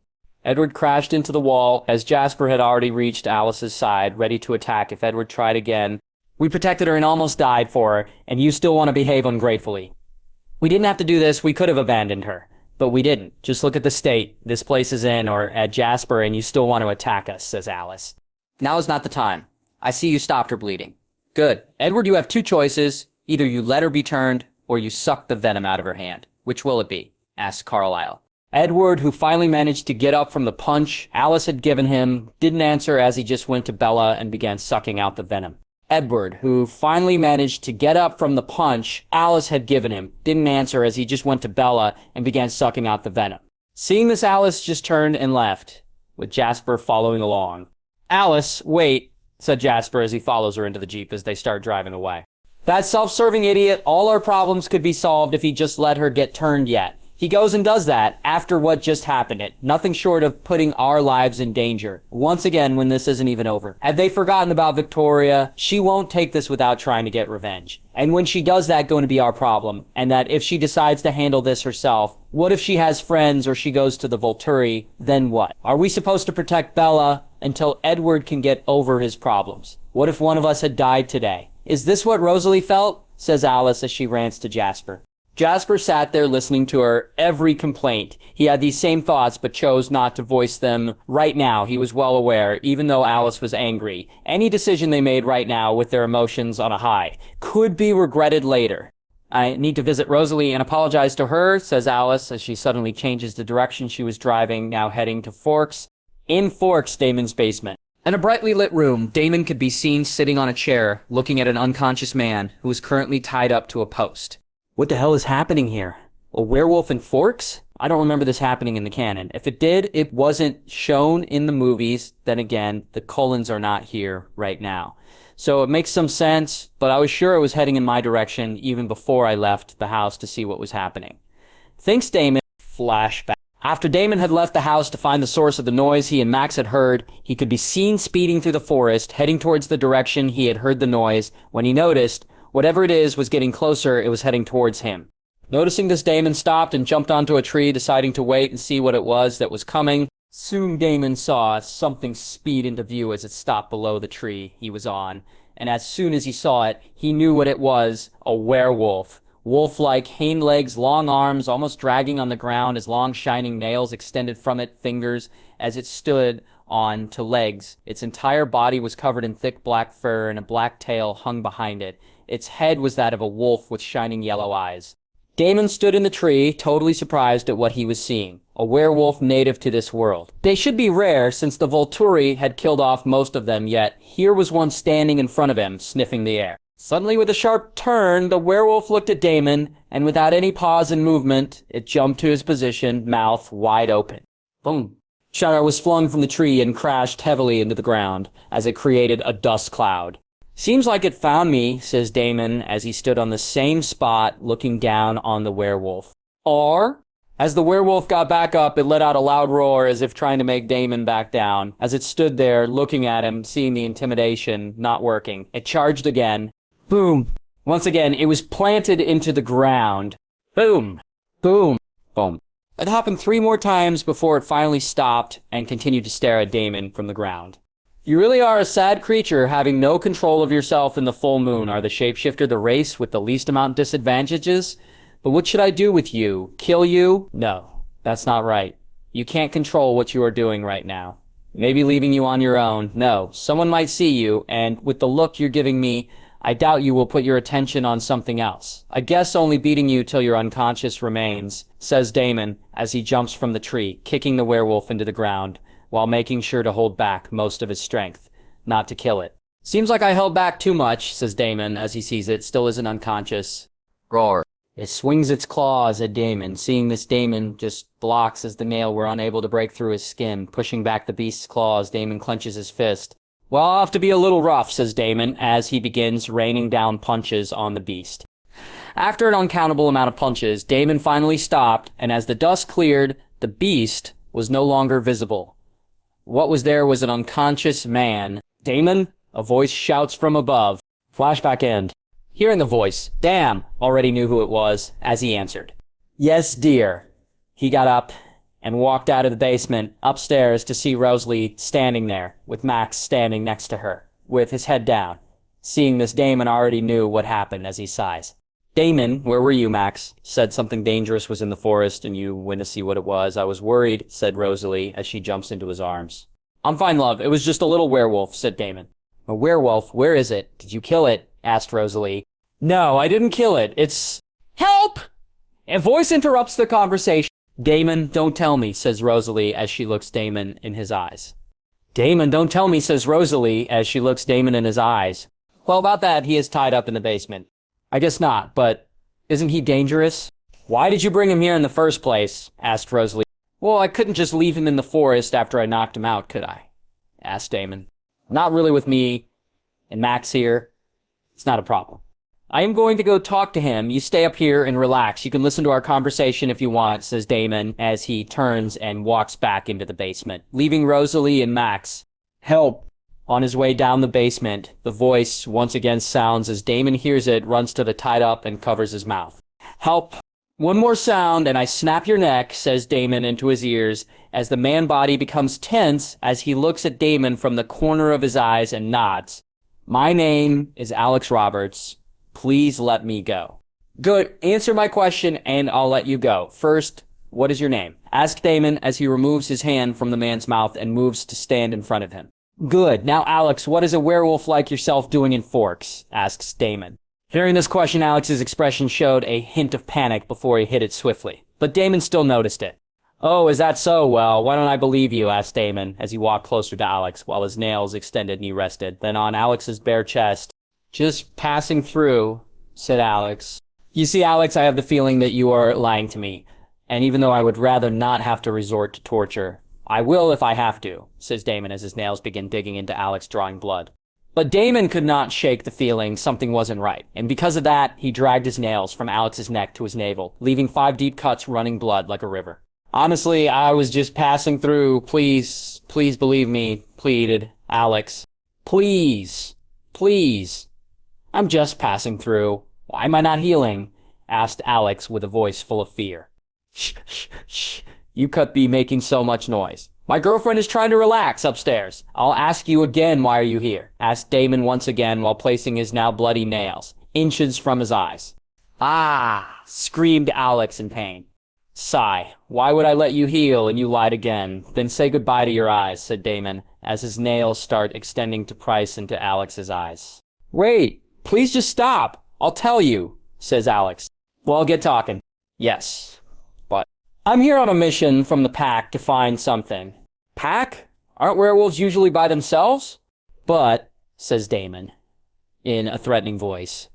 Speaker 1: Edward crashed into the wall, as Jasper had already reached Alice's side, ready to attack if Edward tried again. "We protected her and almost died for her, and you still want to behave ungratefully. We didn't have to do this, we could have abandoned her. But we didn't. Just look at the state this place is in, or at Jasper, and you still want to attack us," says Alice. "Now is not the time. I see you stopped her bleeding. Good. Edward, you have two choices. Either you let her be turned, or you suck the venom out of her hand. Which will it be?" asks Carlisle. Edward, who finally managed to get up from the punch Alice had given him, didn't answer as he just went to Bella and began sucking out the venom. Edward, who finally managed to get up from the punch Alice had given him, didn't answer as he just went to Bella and began sucking out the venom. Seeing this, Alice just turned and left, with Jasper following along. "Alice, wait," said Jasper as he follows her into the Jeep as they start driving away. "That self-serving idiot, all our problems could be solved if he just let her get turned yet. He goes and does that after what just happened. Nothing short of putting our lives in danger. Once again, when this isn't even over. Had they forgotten about Victoria, she won't take this without trying to get revenge. And when she does that, going to be our problem. And that if she decides to handle this herself, what if she has friends or she goes to the Volturi, then what? Are we supposed to protect Bella until Edward can get over his problems? What if one of us had died today? Is this what Rosalie felt?" says Alice as she rants to Jasper. Jasper sat there listening to her every complaint. He had these same thoughts but chose not to voice them right now. He was well aware, even though Alice was angry. Any decision they made right now with their emotions on a high could be regretted later. "I need to visit Rosalie and apologize to her," says Alice as she suddenly changes the direction she was driving, now heading to Forks. In Forks, Damon's basement. In a brightly lit room, Damon could be seen sitting on a chair, looking at an unconscious man who was currently tied up to a post. What the hell is happening here? A werewolf in Forks? I don't remember this happening in the canon. If it did, it wasn't shown in the movies. Then again, the Cullens are not here right now. So it makes some sense, but I was sure it was heading in my direction even before I left the house to see what was happening. Thanks, Damon. Flashback. After Damon had left the house to find the source of the noise he and Max had heard, he could be seen speeding through the forest, heading towards the direction he had heard the noise, when he noticed whatever it is was getting closer. It was heading towards him. Noticing this, Damon stopped and jumped onto a tree, deciding to wait and see what it was that was coming. Soon Damon saw something speed into view as it stopped below the tree he was on, and as soon as he saw it, he knew what it was: a werewolf. Wolf-like hind legs, long arms, almost dragging on the ground as long shining nails extended from it, fingers, as it stood on to legs. Its entire body was covered in thick black fur, and a black tail hung behind it. Its head was that of a wolf with shining yellow eyes. Damon stood in the tree, totally surprised at what he was seeing. A werewolf native to this world. They should be rare, since the Volturi had killed off most of them, yet here was one standing in front of him, sniffing the air. Suddenly, with a sharp turn, the werewolf looked at Damon, and without any pause in movement, it jumped to his position, mouth wide open. Boom. Shara was flung from the tree and crashed heavily into the ground, as it created a dust cloud. "Seems like it found me," says Damon as he stood on the same spot looking down on the werewolf. "Or As the werewolf got back up, it let out a loud roar as if trying to make Damon back down. As it stood there, looking at him, seeing the intimidation not working, it charged again. Boom. Once again, it was planted into the ground. Boom. Boom. Boom. It happened 3 more times before it finally stopped and continued to stare at Damon from the ground. You really are a sad creature, having no control of yourself in the full moon. Are the shapeshifter the race with the least amount of disadvantages? But what should I do with you? Kill you? No, that's not right. You can't control what you are doing right now. Maybe leaving you on your own. No, someone might see you, and with the look you're giving me, I doubt you will put your attention on something else. I guess only beating you till your unconscious remains, says Damon as he jumps from the tree, kicking the werewolf into the ground, while making sure to hold back most of his strength, not to kill it. Seems like I held back too much, says Damon as he sees it still isn't unconscious.
Speaker 2: Roar.
Speaker 1: It swings its claws at Damon. Seeing this, Damon just blocks as the nail were unable to break through his skin. Pushing back the beast's claws, Damon clenches his fist. Well, I'll have to be a little rough, says Damon, as he begins raining down punches on the beast. After an uncountable amount of punches, Damon finally stopped, and as the dust cleared, the beast was no longer visible. What was there was an unconscious man. Damon? A voice shouts from above. Flashback end. Hearing the voice, Damn already knew who it was, as he answered. Yes, dear. He got up and walked out of the basement, upstairs to see Rosalie standing there, with Max standing next to her, with his head down. Seeing this, Damon already knew what happened as he sighs. Damon, where were you, Max? Said something dangerous was in the forest and you went to see what it was. I was worried, said Rosalie, as she jumps into his arms. I'm fine, love. It was just a little werewolf, said Damon. A werewolf? Where is it? Did you kill it? Asked Rosalie. No, I didn't kill it. It's... Help! A voice interrupts the conversation. Damon, don't tell me, says Rosalie as she looks Damon in his eyes. Damon, don't tell me, says Rosalie as she looks Damon in his eyes. Well, about that, he is tied up in the basement. I guess not, but isn't he dangerous? Why did you bring him here in the first place? Asked Rosalie. Well, I couldn't just leave him in the forest after I knocked him out, could I? Asked Damon. Not really with me and Max here. It's not a problem. I am going to go talk to him. You stay up here and relax. You can listen to our conversation if you want, says Damon as he turns and walks back into the basement, leaving Rosalie and Max. Help! On his way down the basement, the voice once again sounds as Damon hears it, runs to the tied up and covers his mouth. Help! One more sound and I snap your neck, says Damon into his ears, as the man body becomes tense as he looks at Damon from the corner of his eyes and nods. My name is Alex Roberts. Please let me go. Good. Answer my question and I'll let you go. First, what is your name? Asked Damon as he removes his hand from the man's mouth and moves to stand in front of him. Good. Now, Alex, what is a werewolf like yourself doing in Forks? Asks Damon. Hearing this question, Alex's expression showed a hint of panic before he hit it swiftly. But Damon still noticed it. Oh, is that so? Well, why don't I believe you? Asked Damon as he walked closer to Alex while his nails extended and he rested. Then on Alex's bare chest, just passing through, said Alex. You see, Alex, I have the feeling that you are lying to me. And even though I would rather not have to resort to torture, I will if I have to, says Damon as his nails begin digging into Alex, drawing blood. But Damon could not shake the feeling something wasn't right, and because of that, he dragged his nails from Alex's neck to his navel, leaving 5 deep cuts running blood like a river. Honestly, I was just passing through. Please believe me, pleaded Alex. Please. I'm just passing through. Why am I not healing? Asked Alex with a voice full of fear. Shh. You could be making so much noise. My girlfriend is trying to relax upstairs. I'll ask you again, why are you here? Asked Damon once again while placing his now bloody nails, inches from his eyes. Ah, screamed Alex in pain. Sigh. Why would I let you heal and you lied again? Then say goodbye to your eyes, said Damon, as his nails start extending to prise into Alex's eyes. Wait, please just stop. I'll tell you, says Alex. Well, get talking. Yes, but I'm here on a mission from the pack to find something. Pack? Aren't werewolves usually by themselves? But, says Damon, in a threatening voice.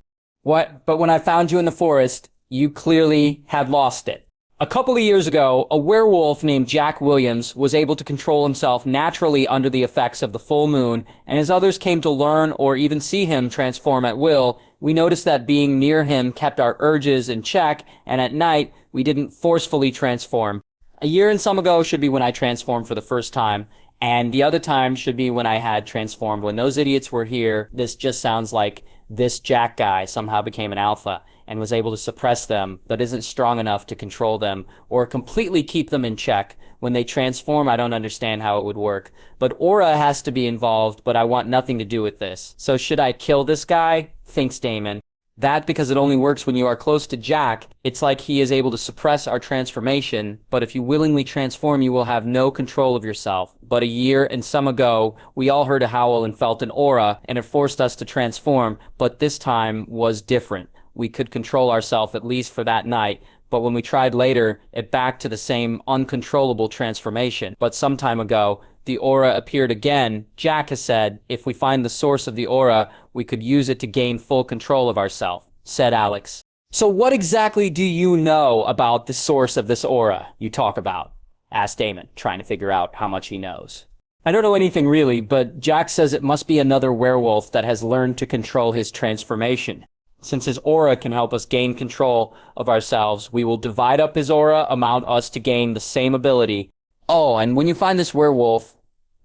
Speaker 1: What? But when I found you in the forest, you clearly had lost it. A couple of years ago, a werewolf named Jack Williams was able to control himself naturally under the effects of the full moon, and as others came to learn or even see him transform at will, We noticed that being near him kept our urges in check, and at night, we didn't forcefully transform. A year and some ago should be when I transformed for the first time, and the other time should be when I had transformed. When those idiots were here, this just sounds like this Jack guy somehow became an alpha and was able to suppress them, but isn't strong enough to control them or completely keep them in check. When they transform, I don't understand how it would work. But aura has to be involved, but I want nothing to do with this. So should I kill this guy? Thinks Damon. That because it only works when you are close to Jack. It's like he is able to suppress our transformation, but if you willingly transform, you will have no control of yourself. But a year and some ago, we all heard a howl and felt an aura, and it forced us to transform, but this time was different. We could control ourselves at least for that night, but when we tried later, it backed to the same uncontrollable transformation. But some time ago, the aura appeared again. Jack has said, if we find the source of the aura, we could use it to gain full control of ourselves, said Alex. So what exactly do you know about the source of this aura you talk about? Asked Damon, trying to figure out how much he knows. I don't know anything really, but Jack says it must be another werewolf that has learned to control his transformation. Since his aura can help us gain control of ourselves, we will divide up his aura, amount us to gain the same ability. Oh, and when you find this werewolf,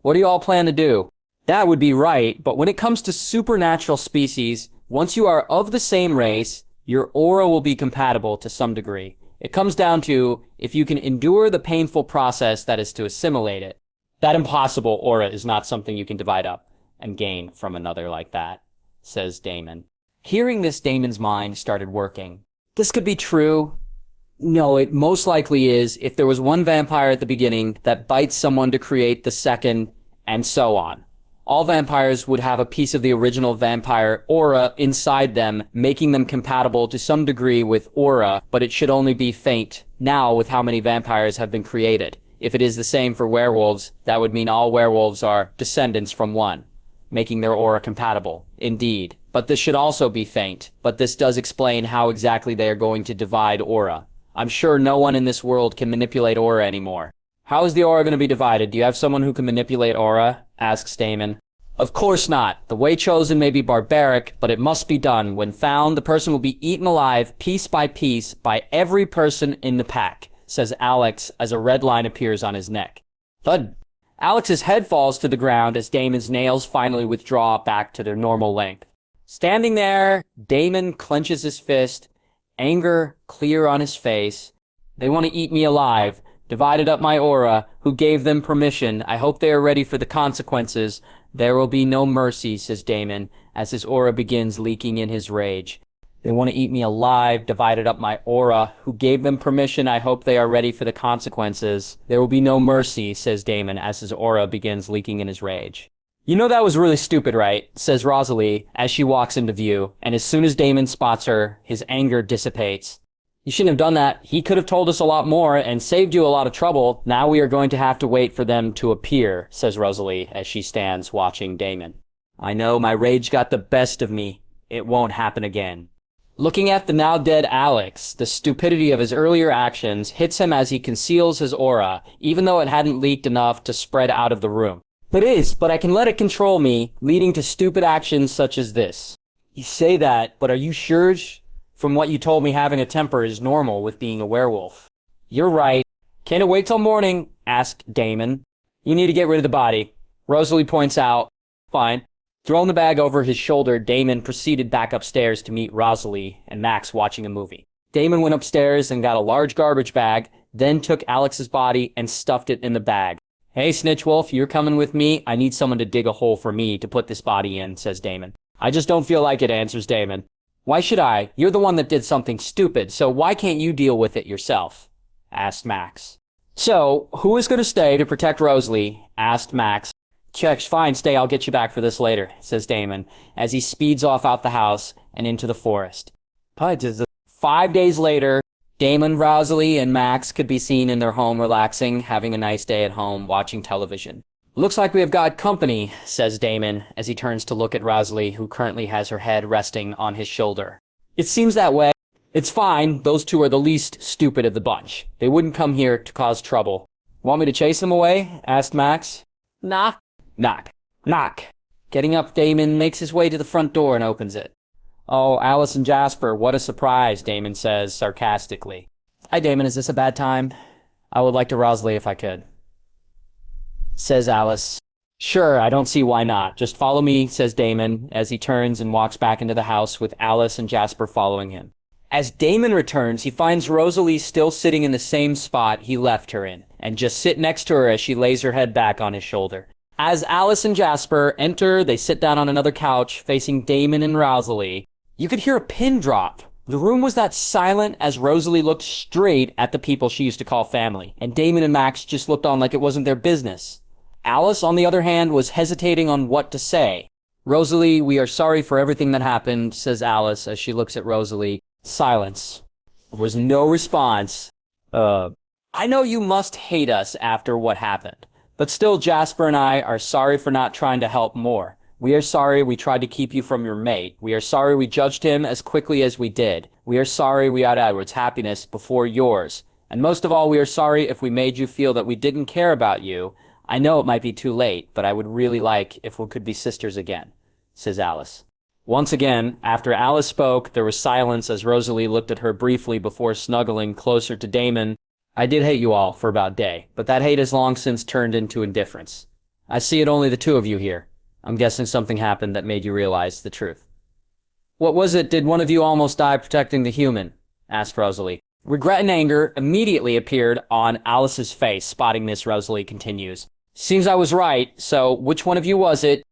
Speaker 1: what do you all plan to do? That would be right, but when it comes to supernatural species, once you are of the same race, your aura will be compatible to some degree. It comes down to if you can endure the painful process that is to assimilate it. That impossible aura is not something you can divide up and gain from another like that, says Damon. Hearing this, Damon's mind started working. This could be true. No, it most likely is if there was one vampire at the beginning that bites someone to create the second, and so on. All vampires would have a piece of the original vampire aura inside them, making them compatible to some degree with aura, but it should only be faint now with how many vampires have been created. If it is the same for werewolves, that would mean all werewolves are descendants from one, making their aura compatible. Indeed. But this should also be faint. But this does explain how exactly they are going to divide aura. I'm sure no one in this world can manipulate aura anymore. How is the aura going to be divided? Do you have someone who can manipulate aura? Asks Damon. Of course not. The way chosen may be barbaric, but it must be done. When found, the person will be eaten alive, piece by every person in the pack, says Alex as a red line appears on his neck. Thud. Alex's head falls to the ground as Damon's nails finally withdraw back to their normal length. Standing there, Damon clenches his fist, anger clear on his face. They want to eat me alive. Divided up my aura. Who gave them permission? I hope they are ready for the consequences. There will be no mercy, says Damon, as his aura begins leaking in his rage. They want to eat me alive, divided up my aura. Who gave them permission? I hope they are ready for the consequences. There will be no mercy, says Damon, as his aura begins leaking in his rage. You know that was really stupid, right? Says Rosalie as she walks into view, and as soon as Damon spots her, his anger dissipates. You shouldn't have done that. He could have told us a lot more and saved you a lot of trouble. Now we are going to have to wait for them to appear, says Rosalie as she stands watching Damon. I know my rage got the best of me. It won't happen again. Looking at the now dead Alex, the stupidity of his earlier actions hits him as he conceals his aura, even though it hadn't leaked enough to spread out of the room. It is, but I can let it control me, leading to stupid actions such as this. You say that, but are you sure? From what you told me, having a temper is normal with being a werewolf. You're right. Can't it wait till morning? Asked Damon. You need to get rid of the body. Rosalie points out. Fine. Throwing the bag over his shoulder, Damon proceeded back upstairs to meet Rosalie and Max watching a movie. Damon went upstairs and got a large garbage bag, then took Alex's body and stuffed it in the bag. Hey, Snitch Wolf, you're coming with me? I need someone to dig a hole for me to put this body in, says Damon. I just don't feel like it, answers Damon. Why should I? You're the one that did something stupid, so why can't you deal with it yourself? Asked Max. So, who is going to stay to protect Rosalie? Asked Max. Checks, fine, stay, I'll get you back for this later, says Damon, as he speeds off out the house and into the forest. 5 days later, Damon, Rosalie, and Max could be seen in their home relaxing, having a nice day at home, watching television. Looks like we have got company, says Damon, as he turns to look at Rosalie, who currently has her head resting on his shoulder. It seems that way. It's fine, those two are the least stupid of the bunch. They wouldn't come here to cause trouble. Want me to chase them away? Asked Max. Knock. Knock. Knock. Getting up, Damon makes his way to the front door and opens it. Oh, Alice and Jasper, what a surprise, Damon says sarcastically. Hi, Damon, is this a bad time? I would like to Rosalie if I could. Says Alice. Sure, I don't see why not. Just follow me, says Damon, as he turns and walks back into the house with Alice and Jasper following him. As Damon returns, he finds Rosalie still sitting in the same spot he left her in, and just sit next to her as she lays her head back on his shoulder. As Alice and Jasper enter, they sit down on another couch facing Damon and Rosalie. You could hear a pin drop. The room was that silent as Rosalie looked straight at the people she used to call family, and Damon and Max just looked on like it wasn't their business. Alice, on the other hand, was hesitating on what to say. Rosalie, we are sorry for everything that happened, says Alice as she looks at Rosalie. Silence. There was no response. I know you must hate us after what happened, but still Jasper and I are sorry for not trying to help more. We are sorry we tried to keep you from your mate. We are sorry we judged him as quickly as we did. We are sorry we had Edward's happiness before yours. And most of all, we are sorry if we made you feel that we didn't care about you. I know it might be too late, but I would really like if we could be sisters again, says Alice. Once again, after Alice spoke, there was silence as Rosalie looked at her briefly before snuggling closer to Damon. I did hate you all for about a day, but that hate has long since turned into indifference. I see it only the two of you here. I'm guessing something happened that made you realize the truth. What was it? Did one of you almost die protecting the human? Asked Rosalie. Regret and anger immediately appeared on Alice's face. Spotting this, Rosalie continues. Seems I was right, so which one of you was it?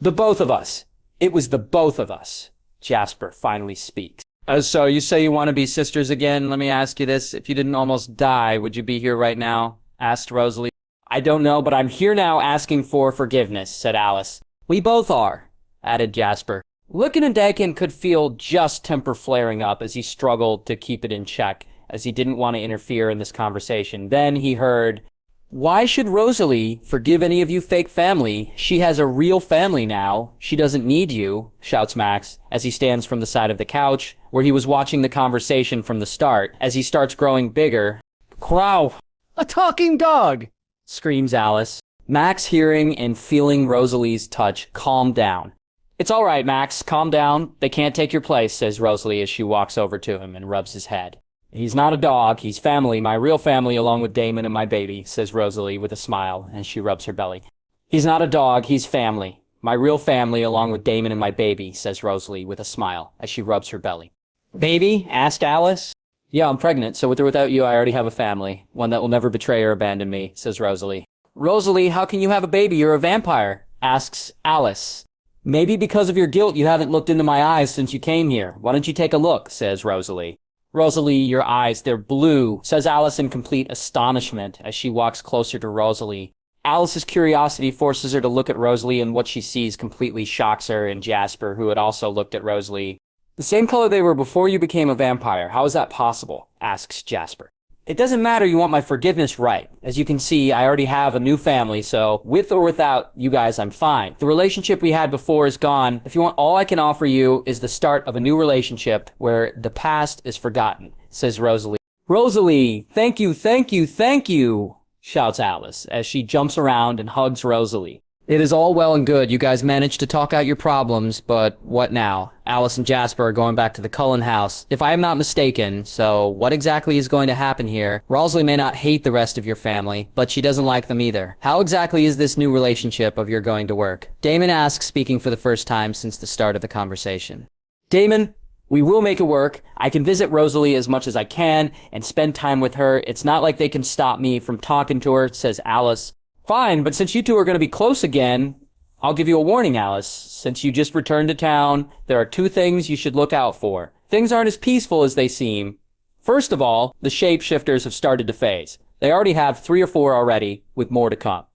Speaker 1: The both of us. It was the both of us. Jasper finally speaks. So you say you want to be sisters again? Let me ask you this. If you didn't almost die, would you be here right now? Asked Rosalie. I don't know, but I'm here now asking for forgiveness, said Alice. We both are, added Jasper. Looking at Dakin could feel just temper flaring up as he struggled to keep it in check, as he didn't want to interfere in this conversation. Then he heard, why should Rosalie forgive any of you fake family? She has a real family now. She doesn't need you, shouts Max, as he stands from the side of the couch, where he was watching the conversation from the start. As he starts growing bigger, Crow!
Speaker 3: A talking dog!
Speaker 1: Screams Alice. Max, hearing and feeling Rosalie's touch, calmed down. It's all right, Max. Calm down. They can't take your place, says Rosalie as she walks over to him and rubs his head. He's not a dog. He's family, my real family, along with Damon and my baby, says Rosalie with a smile as she rubs her belly. He's not a dog. He's family. My real family, along with Damon and my baby, says Rosalie with a smile as she rubs her belly. Baby? Asked Alice. Yeah, I'm pregnant, so with or without you, I already have a family. One that will never betray or abandon me, says Rosalie. Rosalie, how can you have a baby? You're a vampire, asks Alice. Maybe because of your guilt you haven't looked into my eyes since you came here. Why don't you take a look, says Rosalie. Rosalie, your eyes, they're blue, says Alice in complete astonishment as she walks closer to Rosalie. Alice's curiosity forces her to look at Rosalie, and what she sees completely shocks her and Jasper, who had also looked at Rosalie. The same color they were before you became a vampire. How is that possible? Asks Jasper. It doesn't matter, you want my forgiveness, right? As you can see, I already have a new family, so with or without you guys, I'm fine. The relationship we had before is gone. If you want, all I can offer you is the start of a new relationship where the past is forgotten, says Rosalie. Rosalie, thank you, thank you, thank you, shouts Alice as she jumps around and hugs Rosalie. It is all well and good. You guys managed to talk out your problems, but what now? Alice and Jasper are going back to the Cullen house, if I am not mistaken, so what exactly is going to happen here? Rosalie may not hate the rest of your family, but she doesn't like them either. How exactly is this new relationship of your going to work? Damon asks, speaking for the first time since the start of the conversation. Damon, we will make it work. I can visit Rosalie as much as I can and spend time with her. It's not like they can stop me from talking to her, says Alice. Fine, but since you two are going to be close again, I'll give you a warning, Alice. Since you just returned to town, there are two things you should look out for. Things aren't as peaceful as they seem. First of all, the shapeshifters have started to phase. They already have 3 or 4 already, with more to come.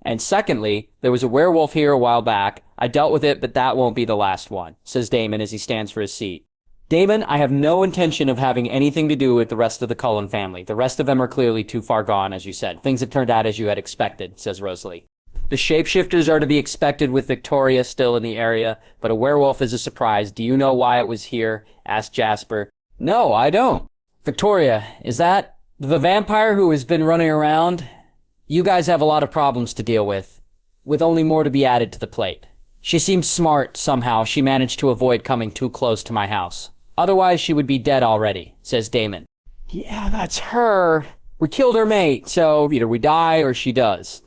Speaker 1: And secondly, there was a werewolf here a while back. I dealt with it, but that won't be the last one, says Damon as he stands for his seat. Damon, I have no intention of having anything to do with the rest of the Cullen family. The rest of them are clearly too far gone, as you said. Things have turned out as you had expected, says Rosalie. The shapeshifters are to be expected with Victoria still in the area, but a werewolf is a surprise. Do you know why it was here? Asked Jasper. No, I don't. Victoria, is that the vampire who has been running around? You guys have a lot of problems to deal with only more to be added to the plate. She seems smart somehow. She managed to avoid coming too close to my house. Otherwise, she would be dead already, says Damon. Yeah, that's her. We killed her mate, so either we die or she does.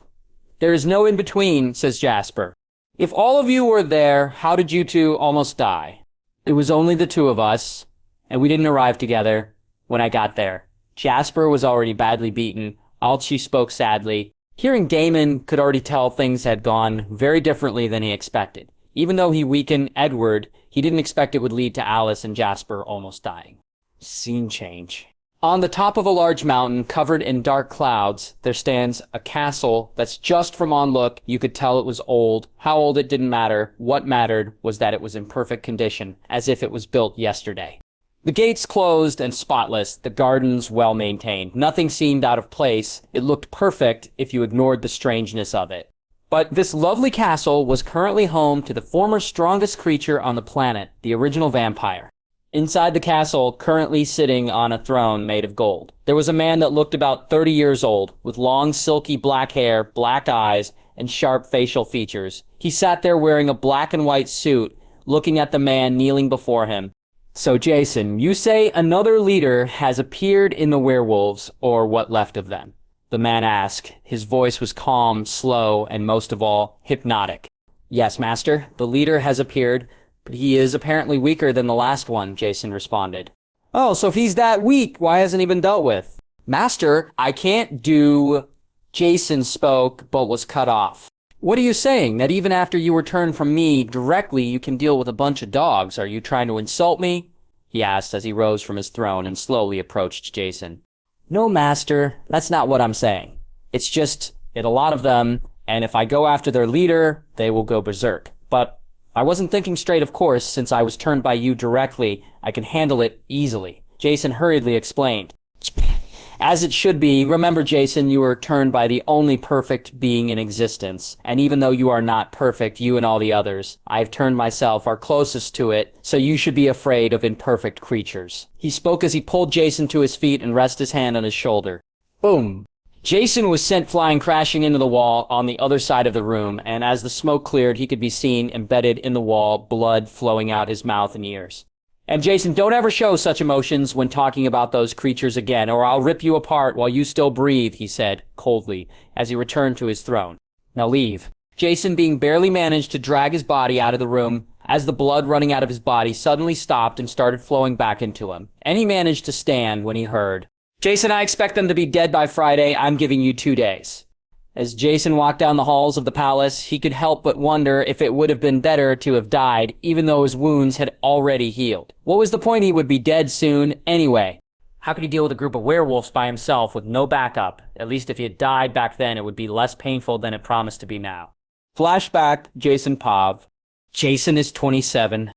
Speaker 1: There is no in-between, says Jasper. If all of you were there, how did you two almost die? It was only the two of us, and we didn't arrive together when I got there. Jasper was already badly beaten. Alchi spoke sadly. Hearing Damon could already tell things had gone very differently than he expected. Even though he weakened Edward, he didn't expect it would lead to Alice and Jasper almost dying. Scene change. On the top of a large mountain covered in dark clouds, there stands a castle that's just from on look you could tell it was old. How old it didn't matter. What mattered was that it was in perfect condition, as if it was built yesterday. The gates closed and spotless, the gardens well maintained. Nothing seemed out of place. It looked perfect if you ignored the strangeness of it. But this lovely castle was currently home to the former strongest creature on the planet, the original vampire. Inside the castle, currently sitting on a throne made of gold, there was a man that looked about 30 years old, with long, silky black hair, black eyes, and sharp facial features. He sat there wearing a black and white suit, looking at the man kneeling before him. So, Jason, you say another leader has appeared in the werewolves, or what left of them? The man asked. His voice was calm, slow, and most of all, hypnotic. Yes, master, the leader has appeared, but he is apparently weaker than the last one, Jason responded. Oh, so if he's that weak, why hasn't he been dealt with? Master, I can't do... Jason spoke, but was cut off. What are you saying? That even after you return from me directly, you can deal with a bunch of dogs? Are you trying to insult me? He asked as he rose from his throne and slowly approached Jason. No, master, that's not what I'm saying. It's just, a lot of them, and if I go after their leader, they will go berserk. But I wasn't thinking straight, of course, since I was turned by you directly. I can handle it easily. Jason hurriedly explained. As it should be, remember, Jason, you were turned by the only perfect being in existence. And even though you are not perfect, you and all the others, I've turned myself our closest to it, so you should be afraid of imperfect creatures. He spoke as he pulled Jason to his feet and rested his hand on his shoulder. Boom! Jason was sent flying crashing into the wall on the other side of the room, and as the smoke cleared, he could be seen embedded in the wall, blood flowing out his mouth and ears. And Jason, don't ever show such emotions when talking about those creatures again, or I'll rip you apart while you still breathe, he said, coldly, as he returned to his throne. Now leave. Jason, being barely managed to drag his body out of the room, as the blood running out of his body suddenly stopped and started flowing back into him. And he managed to stand when he heard, Jason, I expect them to be dead by Friday. I'm giving you 2 days. As Jason walked down the halls of the palace, he could help but wonder if it would have been better to have died, even though his wounds had already healed. What was the point? He would be dead soon anyway. How could he deal with a group of werewolves by himself with no backup? At least if he had died back then, it would be less painful than it promised to be now. Flashback, Jason Pav. Jason is 27.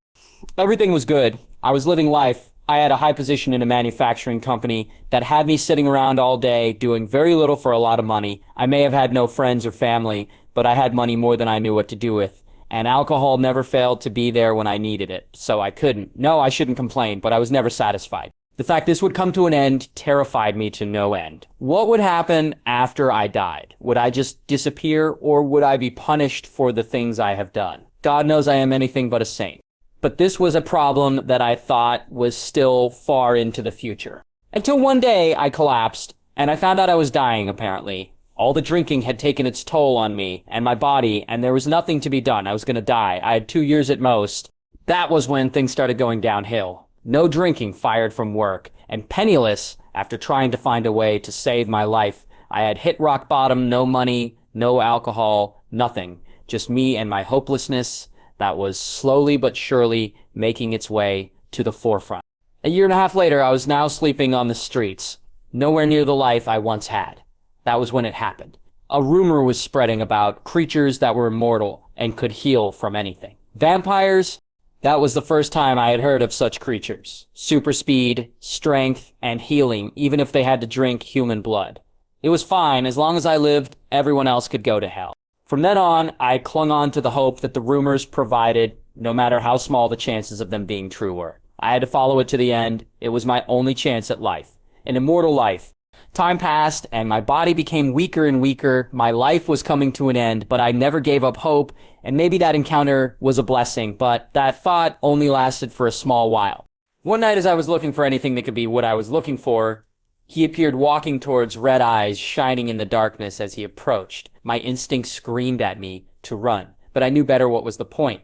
Speaker 1: Everything was good. I was living life. I had a high position in a manufacturing company that had me sitting around all day doing very little for a lot of money. I may have had no friends or family, but I had money more than I knew what to do with. And alcohol never failed to be there when I needed it, so I couldn't. No, I shouldn't complain, but I was never satisfied. The fact this would come to an end terrified me to no end. What would happen after I died? Would I just disappear, or would I be punished for the things I have done? God knows I am anything but a saint. But this was a problem that I thought was still far into the future. Until one day I collapsed, and I found out I was dying, apparently. All the drinking had taken its toll on me and my body, and there was nothing to be done. I was going to die. I had 2 years at most. That was when things started going downhill. No drinking, fired from work, and penniless after trying to find a way to save my life. I had hit rock bottom, no money, no alcohol, nothing. Just me and my hopelessness that was slowly but surely making its way to the forefront. A year and a half later, I was now sleeping on the streets, nowhere near the life I once had. That was when it happened. A rumor was spreading about creatures that were immortal and could heal from anything. Vampires? That was the first time I had heard of such creatures. Super speed, strength, and healing, even if they had to drink human blood. It was fine. As long as I lived, everyone else could go to hell. From then on, I clung on to the hope that the rumors provided, no matter how small the chances of them being true were. I had to follow it to the end. It was my only chance at life. An immortal life. Time passed, and my body became weaker and weaker. My life was coming to an end, but I never gave up hope, and maybe that encounter was a blessing, but that thought only lasted for a small while. One night as I was looking for anything that could be what I was looking for, he appeared walking towards red eyes shining in the darkness as he approached. My instinct screamed at me to run, but I knew better what was the point.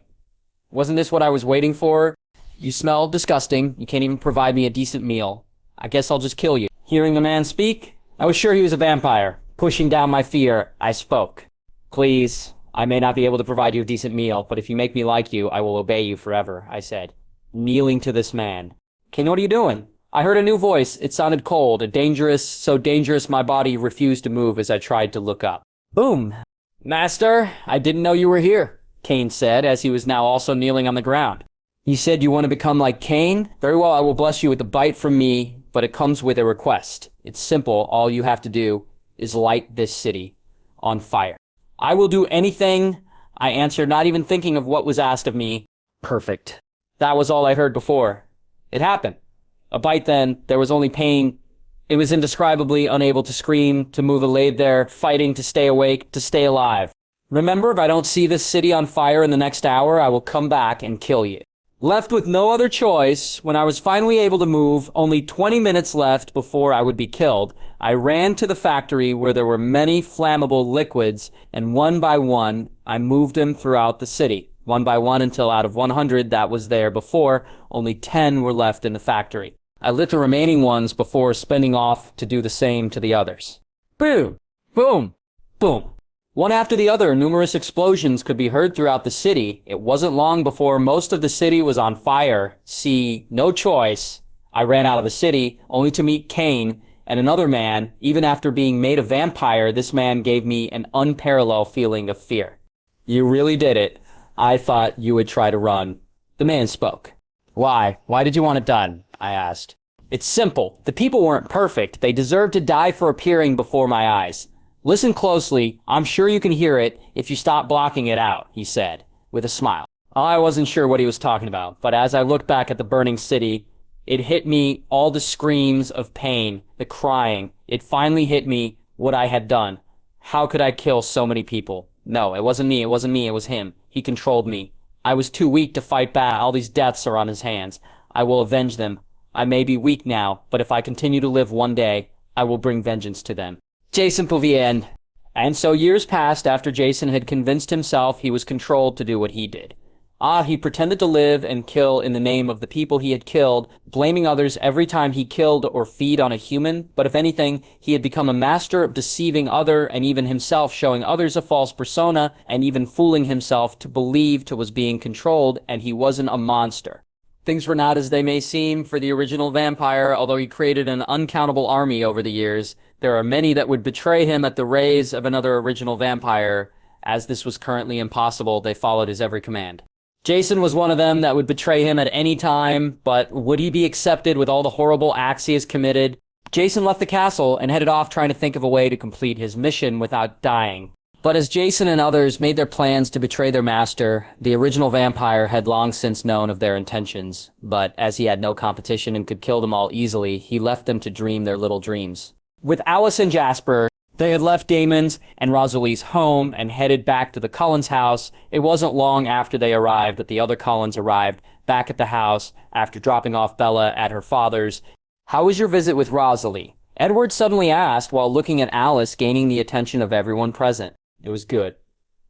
Speaker 1: Wasn't this what I was waiting for? You smell disgusting. You can't even provide me a decent meal. I guess I'll just kill you. Hearing the man speak, I was sure he was a vampire. Pushing down my fear, I spoke. Please, I may not be able to provide you a decent meal, but if you make me like you, I will obey you forever, I said, kneeling to this man. Cain, what are you doing? I heard a new voice. It sounded cold, so dangerous my body refused to move as I tried to look up. Boom. Master, I didn't know you were here, Cain said as he was now also kneeling on the ground. You said you want to become like Cain? Very well, I will bless you with a bite from me, but it comes with a request. It's simple. All you have to do is light this city on fire. I will do anything, I answered, not even thinking of what was asked of me. Perfect. That was all I heard before. It happened. A bite then, there was only pain. It was indescribably unable to scream, to move, laid there, fighting to stay awake, to stay alive. Remember, if I don't see this city on fire in the next hour, I will come back and kill you. Left with no other choice, when I was finally able to move, only 20 minutes left before I would be killed, I ran to the factory where there were many flammable liquids, and one by one, I moved them throughout the city. One by one until out of 100 that was there before, only 10 were left in the factory. I lit the remaining ones before spinning off to do the same to the others. Boom! Boom! Boom! One after the other, numerous explosions could be heard throughout the city. It wasn't long before most of the city was on fire. See, no choice. I ran out of the city, only to meet Cain and another man. Even after being made a vampire, this man gave me an unparalleled feeling of fear. You really did it. I thought you would try to run. The man spoke. Why? Why did you want it done? I asked. It's simple. The people weren't perfect. They deserved to die for appearing before my eyes. Listen closely. I'm sure you can hear it if you stop blocking it out, he said, with a smile. I wasn't sure what he was talking about, but as I looked back at the burning city, it hit me, all the screams of pain, the crying. It finally hit me what I had done. How could I kill so many people? No, it wasn't me, it was him. He controlled me. I was too weak to fight back. All these deaths are on his hands. I will avenge them. I may be weak now, but if I continue to live one day, I will bring vengeance to them. Jason Pouvienne. And so years passed after Jason had convinced himself he was controlled to do what he did. He pretended to live and kill in the name of the people he had killed, blaming others every time he killed or feed on a human, but if anything, he had become a master of deceiving other and even himself, showing others a false persona and even fooling himself to believe to was being controlled, and he wasn't a monster. Things were not as they may seem for the original vampire, although he created an uncountable army over the years. There are many that would betray him at the raise of another original vampire. As this was currently impossible, they followed his every command. Jason was one of them that would betray him at any time, but would he be accepted with all the horrible acts he has committed? Jason left the castle and headed off trying to think of a way to complete his mission without dying. But as Jason and others made their plans to betray their master, the original vampire had long since known of their intentions. But as he had no competition and could kill them all easily, he left them to dream their little dreams. With Alice and Jasper, they had left Damon's and Rosalie's home and headed back to the Cullen's house. It wasn't long after they arrived that the other Cullens arrived back at the house after dropping off Bella at her father's. How was your visit with Rosalie? Edward suddenly asked while looking at Alice, gaining the attention of everyone present. It was good.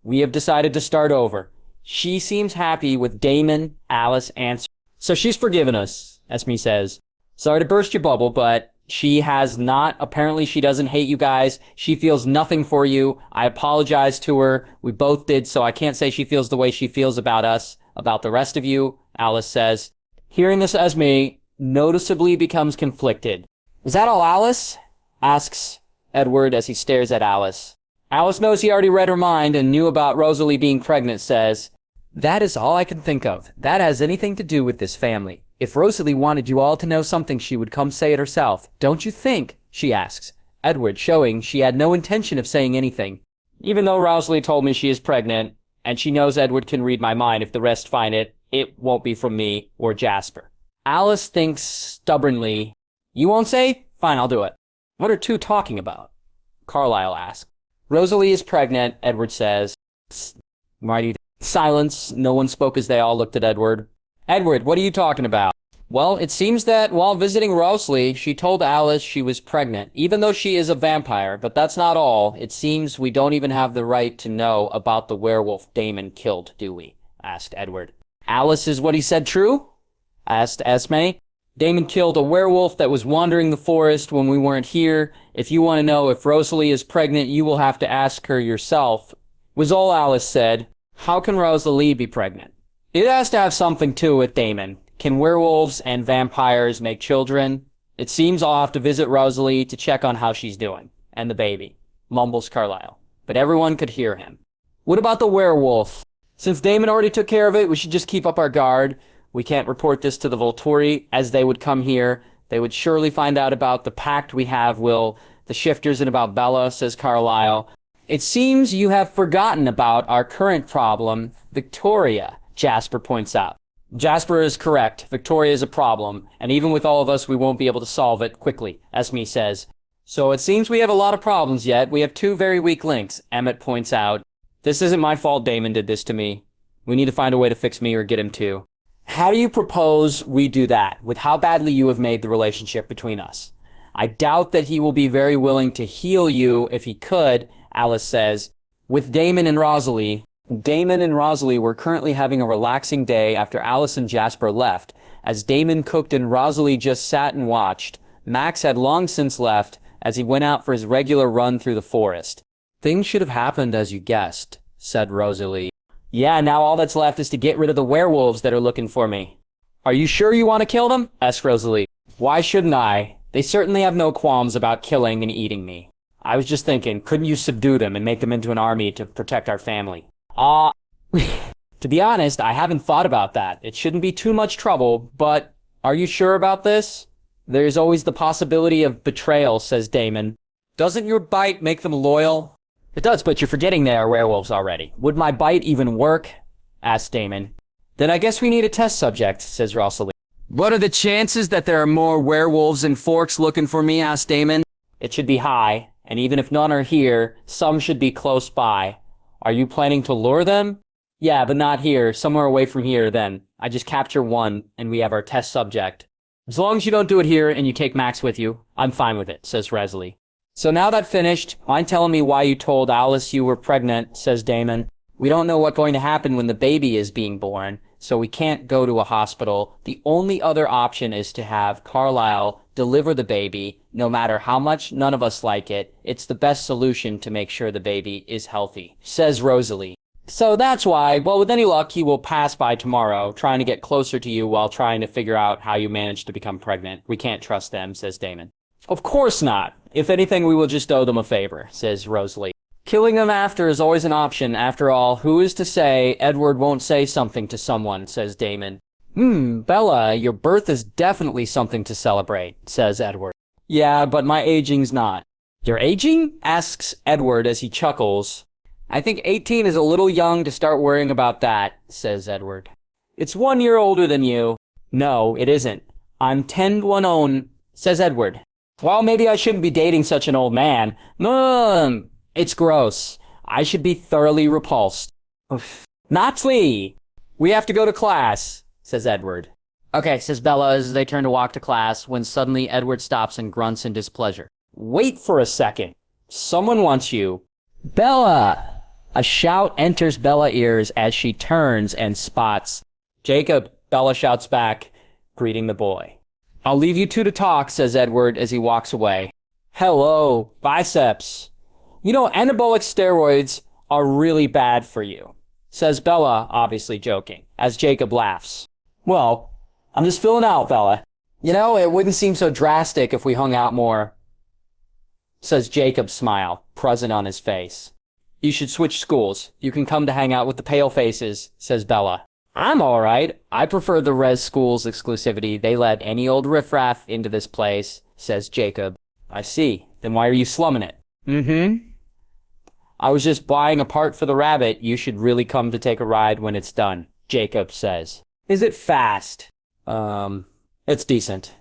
Speaker 1: We have decided to start over. She seems happy with Damon, Alice, and... So she's forgiven us, Esme says. Sorry to burst your bubble, but she has not. Apparently she doesn't hate you guys. She feels nothing for you. I apologize to her. We both did, so I can't say she feels the way she feels about us, about the rest of you, Alice says. Hearing this, Esme noticeably becomes conflicted. Is that all, Alice? Asks Edward as he stares at Alice. Alice knows he already read her mind and knew about Rosalie being pregnant, says, That is all I can think of. That has anything to do with this family. If Rosalie wanted you all to know something, she would come say it herself. Don't you think? She asks. Edward, showing she had no intention of saying anything. Even though Rosalie told me she is pregnant, and she knows Edward can read my mind if the rest find it, it won't be from me or Jasper. Alice thinks stubbornly, You won't say? Fine, I'll do it. What are two talking about? Carlisle asks. Rosalie is pregnant, Edward says. Why do you... Silence. No one spoke as they all looked at Edward. Edward, what are you talking about? Well, it seems that while visiting Rosalie, she told Alice she was pregnant, even though she is a vampire, but that's not all. It seems we don't even have the right to know about the werewolf Damon killed, do we? Asked Edward. Alice, is what he said true? Asked Esme. Damon killed a werewolf that was wandering the forest when we weren't here. If you want to know if Rosalie is pregnant, you will have to ask her yourself, was all Alice said. How can Rosalie be pregnant? It has to have something to do with Damon. Can werewolves and vampires make children? It seems I'll have to visit Rosalie to check on how she's doing. And the baby, mumbles Carlisle. But everyone could hear him. What about the werewolf? Since Damon already took care of it, we should just keep up our guard. We can't report this to the Volturi, as they would come here. They would surely find out about the pact we have, the shifters, and about Bella, says Carlisle. It seems you have forgotten about our current problem, Victoria, Jasper points out. Jasper is correct. Victoria is a problem, and even with all of us, we won't be able to solve it quickly, Esme says. So it seems we have a lot of problems yet. We have two very weak links, Emmett points out. This isn't my fault Damon did this to me. We need to find a way to fix me or get him too. How do you propose we do that, with how badly you have made the relationship between us? I doubt that he will be very willing to heal you if he could, Alice says. With Damon and Rosalie were currently having a relaxing day after Alice and Jasper left. As Damon cooked and Rosalie just sat and watched, Max had long since left as he went out for his regular run through the forest. Things should have happened as you guessed, said Rosalie. Yeah, now all that's left is to get rid of the werewolves that are looking for me. Are you sure you want to kill them? Asked Rosalie. Why shouldn't I? They certainly have no qualms about killing and eating me. I was just thinking, couldn't you subdue them and make them into an army to protect our family? To be honest, I haven't thought about that. It shouldn't be too much trouble, but are you sure about this? There's always the possibility of betrayal, says Damon. Doesn't your bite make them loyal? It does, but you're forgetting they are werewolves already. Would my bite even work? Asked Damon. Then I guess we need a test subject, says Rosalie. What are the chances that there are more werewolves in Forks looking for me? Asked Damon. It should be high, and even if none are here, some should be close by. Are you planning to lure them? Yeah, but not here, somewhere away from here then. I just capture one, and we have our test subject. As long as you don't do it here and you take Max with you, I'm fine with it, says Rosalie. So now that finished, mind telling me why you told Alice you were pregnant, says Damon. We don't know what's going to happen when the baby is being born, so we can't go to a hospital. The only other option is to have Carlisle deliver the baby, no matter how much none of us like it. It's the best solution to make sure the baby is healthy, says Rosalie. So that's why, well, with any luck, he will pass by tomorrow, trying to get closer to you while trying to figure out how you managed to become pregnant. We can't trust them, says Damon. Of course not. If anything, we will just owe them a favor, says Rosalie. Killing them after is always an option. After all, who is to say Edward won't say something to someone, says Damon. Bella, your birth is definitely something to celebrate, says Edward. Yeah, but my aging's not. Your aging? Asks Edward as he chuckles. I think 18 is a little young to start worrying about that, says Edward. It's 1 year older than you. No, it isn't. I'm 10-1-0, says Edward. Well, maybe I shouldn't be dating such an old man. It's gross. I should be thoroughly repulsed. Notsley! We have to go to class, says Edward. Okay, says Bella as they turn to walk to class, when suddenly Edward stops and grunts in displeasure. Wait for a second. Someone wants you. Bella! A shout enters Bella's ears as she turns and spots Jacob. Bella shouts back, greeting the boy. I'll leave you two to talk, says Edward as he walks away. Hello, biceps. You know, anabolic steroids are really bad for you, says Bella, obviously joking, as Jacob laughs. Well, I'm just filling out, Bella. You know, it wouldn't seem so drastic if we hung out more, says Jacob's smile, present on his face. You should switch schools. You can come to hang out with the pale faces, says Bella. I'm alright. I prefer the res school's exclusivity. They let any old riffraff into this place, says Jacob. I see. Then why are you slumming it? I was just buying a part for the rabbit. You should really come to take a ride when it's done, Jacob says. Is it fast? It's decent,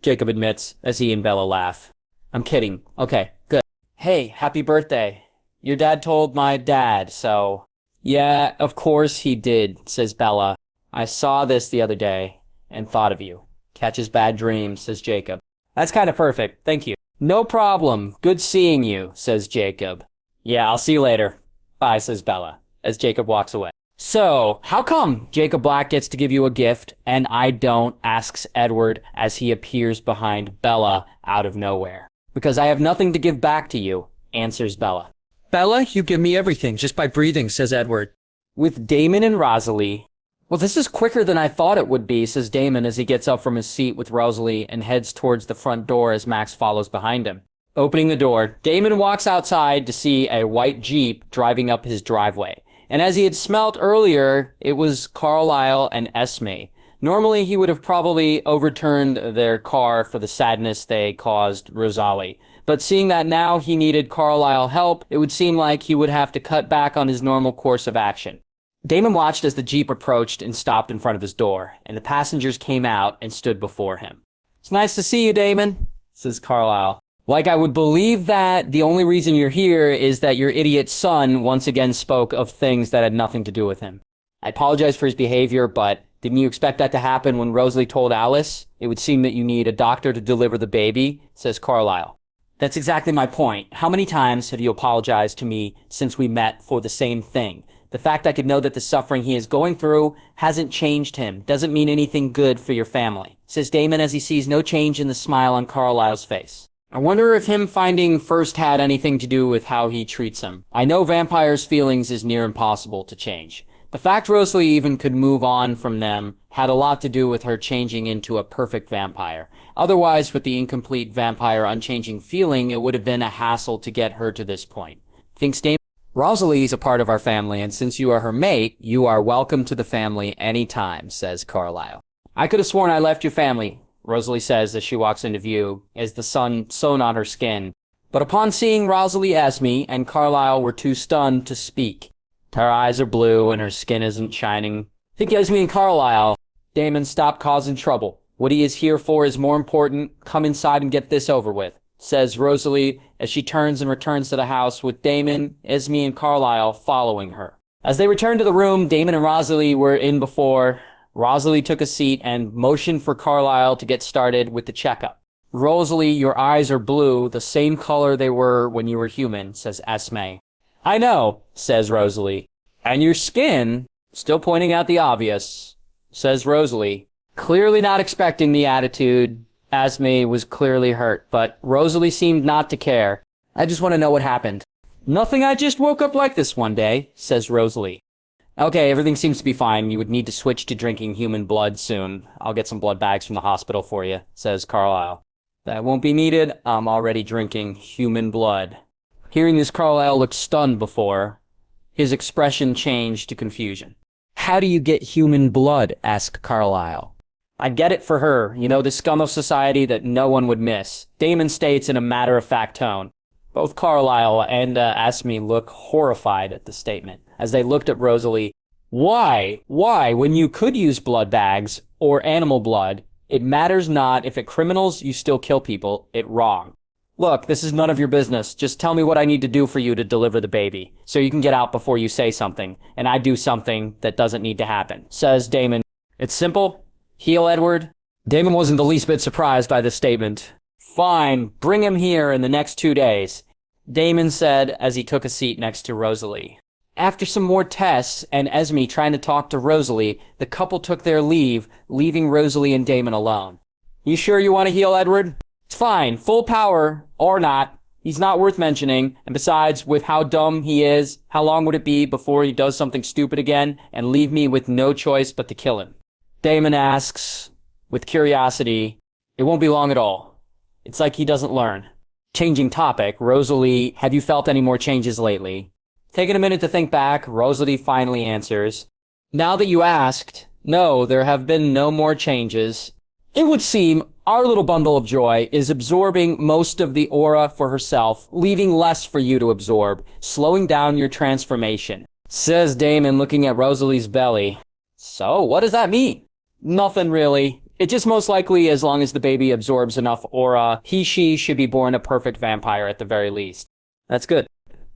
Speaker 1: Jacob admits as he and Bella laugh. I'm kidding. Okay, good. Hey, happy birthday. Your dad told my dad, so... Yeah, of course he did, says Bella. I saw this the other day and thought of you. Catches bad dreams, says Jacob. That's kind of perfect, thank you. No problem, good seeing you, says Jacob. Yeah, I'll see you later. Bye, says Bella, as Jacob walks away. So, how come Jacob Black gets to give you a gift and I don't, asks Edward as he appears behind Bella out of nowhere. Because I have nothing to give back to you, answers Bella.
Speaker 3: Bella, you give me everything just by breathing, says Edward.
Speaker 1: With Damon and Rosalie... Well, this is quicker than I thought it would be, says Damon as he gets up from his seat with Rosalie and heads towards the front door as Max follows behind him. Opening the door, Damon walks outside to see a white Jeep driving up his driveway. And as he had smelt earlier, it was Carlisle and Esme. Normally, he would have probably overturned their car for the sadness they caused Rosalie. But seeing that now he needed Carlisle help, it would seem like he would have to cut back on his normal course of action. Damon watched as the Jeep approached and stopped in front of his door, and the passengers came out and stood before him. It's nice to see you, Damon, says Carlisle. Like I would believe that the only reason you're here is that your idiot son once again spoke of things that had nothing to do with him. I apologize for his behavior, but didn't you expect that to happen when Rosalie told Alice? It would seem that you need a doctor to deliver the baby, says Carlisle. That's exactly my point. How many times have you apologized to me since we met for the same thing? The fact I could know that the suffering he is going through hasn't changed him, doesn't mean anything good for your family, says Damon as he sees no change in the smile on Carlisle's face. I wonder if him finding first had anything to do with how he treats him. I know vampires' feelings is near impossible to change. The fact Rosalie even could move on from them had a lot to do with her changing into a perfect vampire. Otherwise, with the incomplete vampire unchanging feeling, it would have been a hassle to get her to this point. Thinks Damon? Rosalie is a part of our family, and since you are her mate, you are welcome to the family any time, says Carlisle. I could have sworn I left your family, Rosalie says as she walks into view, as the sun shone on her skin. But upon seeing Rosalie, Esme and Carlisle were too stunned to speak. Her eyes are blue and her skin isn't shining. Think Esme and Carlisle. Damon, stop causing trouble. What he is here for is more important. Come inside and get this over with, says Rosalie as she turns and returns to the house with Damon, Esme, and Carlisle following her. As they return to the room Damon and Rosalie were in before, Rosalie took a seat and motioned for Carlisle to get started with the checkup. Rosalie, your eyes are blue, the same color they were when you were human, says Esme. I know, says Rosalie. And your skin, still pointing out the obvious, says Rosalie. Clearly not expecting the attitude. Esme was clearly hurt, but Rosalie seemed not to care. I just want to know what happened. Nothing, I just woke up like this one day, says Rosalie. Okay, everything seems to be fine. You would need to switch to drinking human blood soon. I'll get some blood bags from the hospital for you, says Carlisle. That won't be needed. I'm already drinking human blood. Hearing this, Carlisle looked stunned before. His expression changed to confusion.
Speaker 3: How do you get human blood? Asked Carlisle.
Speaker 1: I get it for her, you know, the scum of society that no one would miss, Damon states in a matter-of-fact tone. Both Carlisle and Esme look horrified at the statement, as they looked at Rosalie. Why? Why, when you could use blood bags, or animal blood, it matters not if at criminals you still kill people, it wrong. Look, this is none of your business. Just tell me what I need to do for you to deliver the baby, so you can get out before you say something, and I do something that doesn't need to happen, says Damon. It's simple. Heal Edward. Damon wasn't the least bit surprised by this statement. Fine, bring him here in the next 2 days, Damon said as he took a seat next to Rosalie. After some more tests and Esme trying to talk to Rosalie, the couple took their leave, leaving Rosalie and Damon alone. You sure you want to heal Edward? It's fine, full power, or not. He's not worth mentioning, and besides, with how dumb he is, how long would it be before he does something stupid again and leave me with no choice but to kill him? Damon asks, with curiosity, it won't be long at all. It's like he doesn't learn. Changing topic, Rosalie, have you felt any more changes lately? Taking a minute to think back, Rosalie finally answers, now that you asked, no, there have been no more changes. It would seem our little bundle of joy is absorbing most of the aura for herself, leaving less for you to absorb, slowing down your transformation, says Damon looking at Rosalie's belly. So, what does that mean? Nothing really. It just most likely, as long as the baby absorbs enough aura, she should be born a perfect vampire at the very least.
Speaker 2: That's good.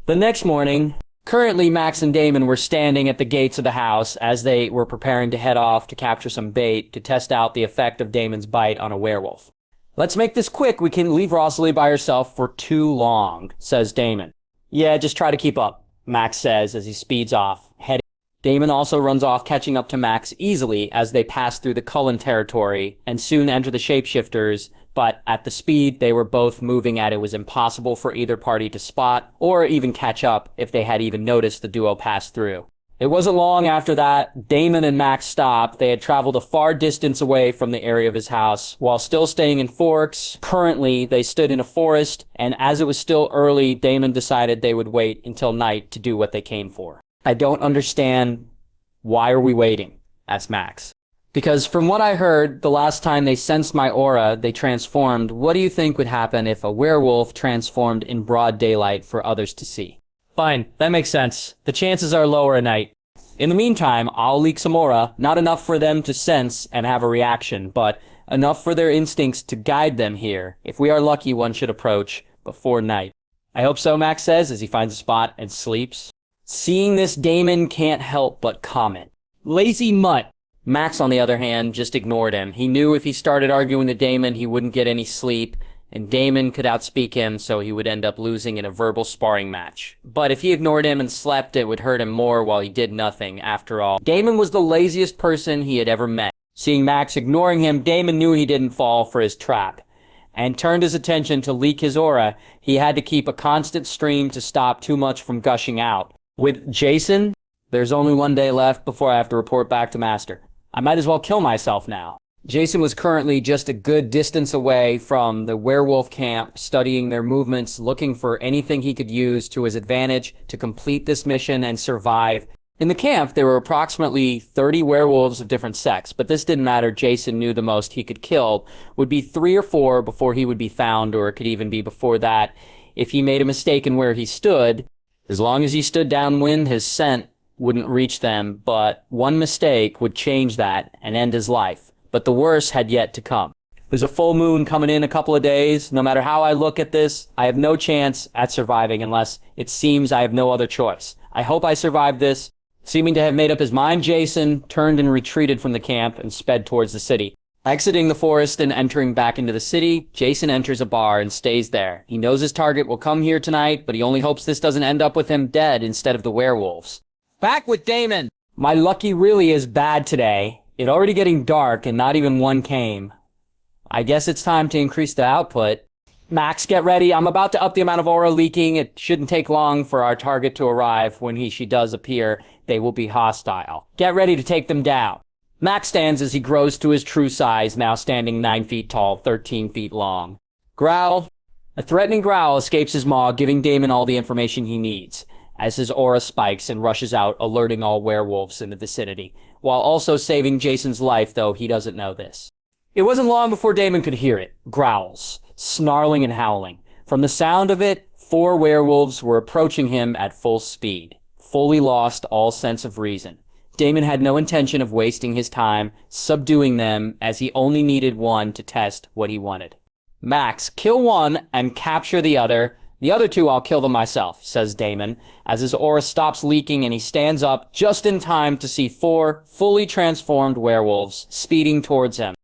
Speaker 1: The next morning, currently Max and Damon were standing at the gates of the house as they were preparing to head off to capture some bait to test out the effect of Damon's bite on a werewolf. Let's make this quick, we can't leave Rosalie by herself for too long, says Damon. Yeah, just try to keep up, Max says as he speeds off, heading. Damon also runs off, catching up to Max easily as they pass through the Cullen territory and soon enter the shapeshifters, but at the speed they were both moving at, it was impossible for either party to spot or even catch up if they had even noticed the duo pass through. It wasn't long after that Damon and Max stopped. They had traveled a far distance away from the area of his house while still staying in Forks. Currently, they stood in a forest, and as it was still early, Damon decided they would wait until night to do what they came for. I don't understand. Why are we waiting? Asked Max. Because from what I heard, the last time they sensed my aura, they transformed. What do you think would happen if a werewolf transformed in broad daylight for others to see? Fine, that makes sense. The chances are lower at night. In the meantime, I'll leak some aura, not enough for them to sense and have a reaction, but enough for their instincts to guide them here. If we are lucky, one should approach before night. I hope so, Max says as he finds a spot and sleeps. Seeing this, Damon can't help but comment. Lazy mutt. Max, on the other hand, just ignored him. He knew if he started arguing with Damon, he wouldn't get any sleep, and Damon could outspeak him, so he would end up losing in a verbal sparring match. But if he ignored him and slept, it would hurt him more while he did nothing. After all, Damon was the laziest person he had ever met. Seeing Max ignoring him, Damon knew he didn't fall for his trap, and turned his attention to leak his aura. He had to keep a constant stream to stop too much from gushing out. With Jason, there's only one day left before I have to report back to Master. I might as well kill myself now. Jason was currently just a good distance away from the werewolf camp, studying their movements, looking for anything he could use to his advantage to complete this mission and survive. In the camp, there were approximately 30 werewolves of different sex, but this didn't matter. Jason knew the most he could kill would be 3 or 4 before he would be found, or it could even be before that if he made a mistake in where he stood. As long as he stood downwind, his scent wouldn't reach them, but one mistake would change that and end his life. But the worst had yet to come. There's a full moon coming in a couple of days. No matter how I look at this, I have no chance at surviving unless it seems I have no other choice. I hope I survive this. Seeming to have made up his mind, Jason turned and retreated from the camp and sped towards the city. Exiting the forest and entering back into the city, Jason enters a bar and stays there. He knows his target will come here tonight, but he only hopes this doesn't end up with him dead instead of the werewolves.
Speaker 3: Back with Damon!
Speaker 1: My lucky really is bad today. It already getting dark and not even one came. I guess it's time to increase the output. Max, get ready. I'm about to up the amount of aura leaking. It shouldn't take long for our target to arrive. When she does appear, they will be hostile. Get ready to take them down. Max stands as he grows to his true size, now standing 9 feet tall, 13 feet long. Growl. A threatening growl escapes his maw, giving Damon all the information he needs, as his aura spikes and rushes out, alerting all werewolves in the vicinity, while also saving Jason's life, though he doesn't know this. It wasn't long before Damon could hear it. Growls, snarling and howling. From the sound of it, 4 werewolves were approaching him at full speed, fully lost all sense of reason. Damon had no intention of wasting his time subduing them, as he only needed one to test what he wanted. Max, kill one and capture the other. The other 2 I'll kill them myself, says Damon, as his aura stops leaking and he stands up just in time to see 4 fully transformed werewolves speeding towards him.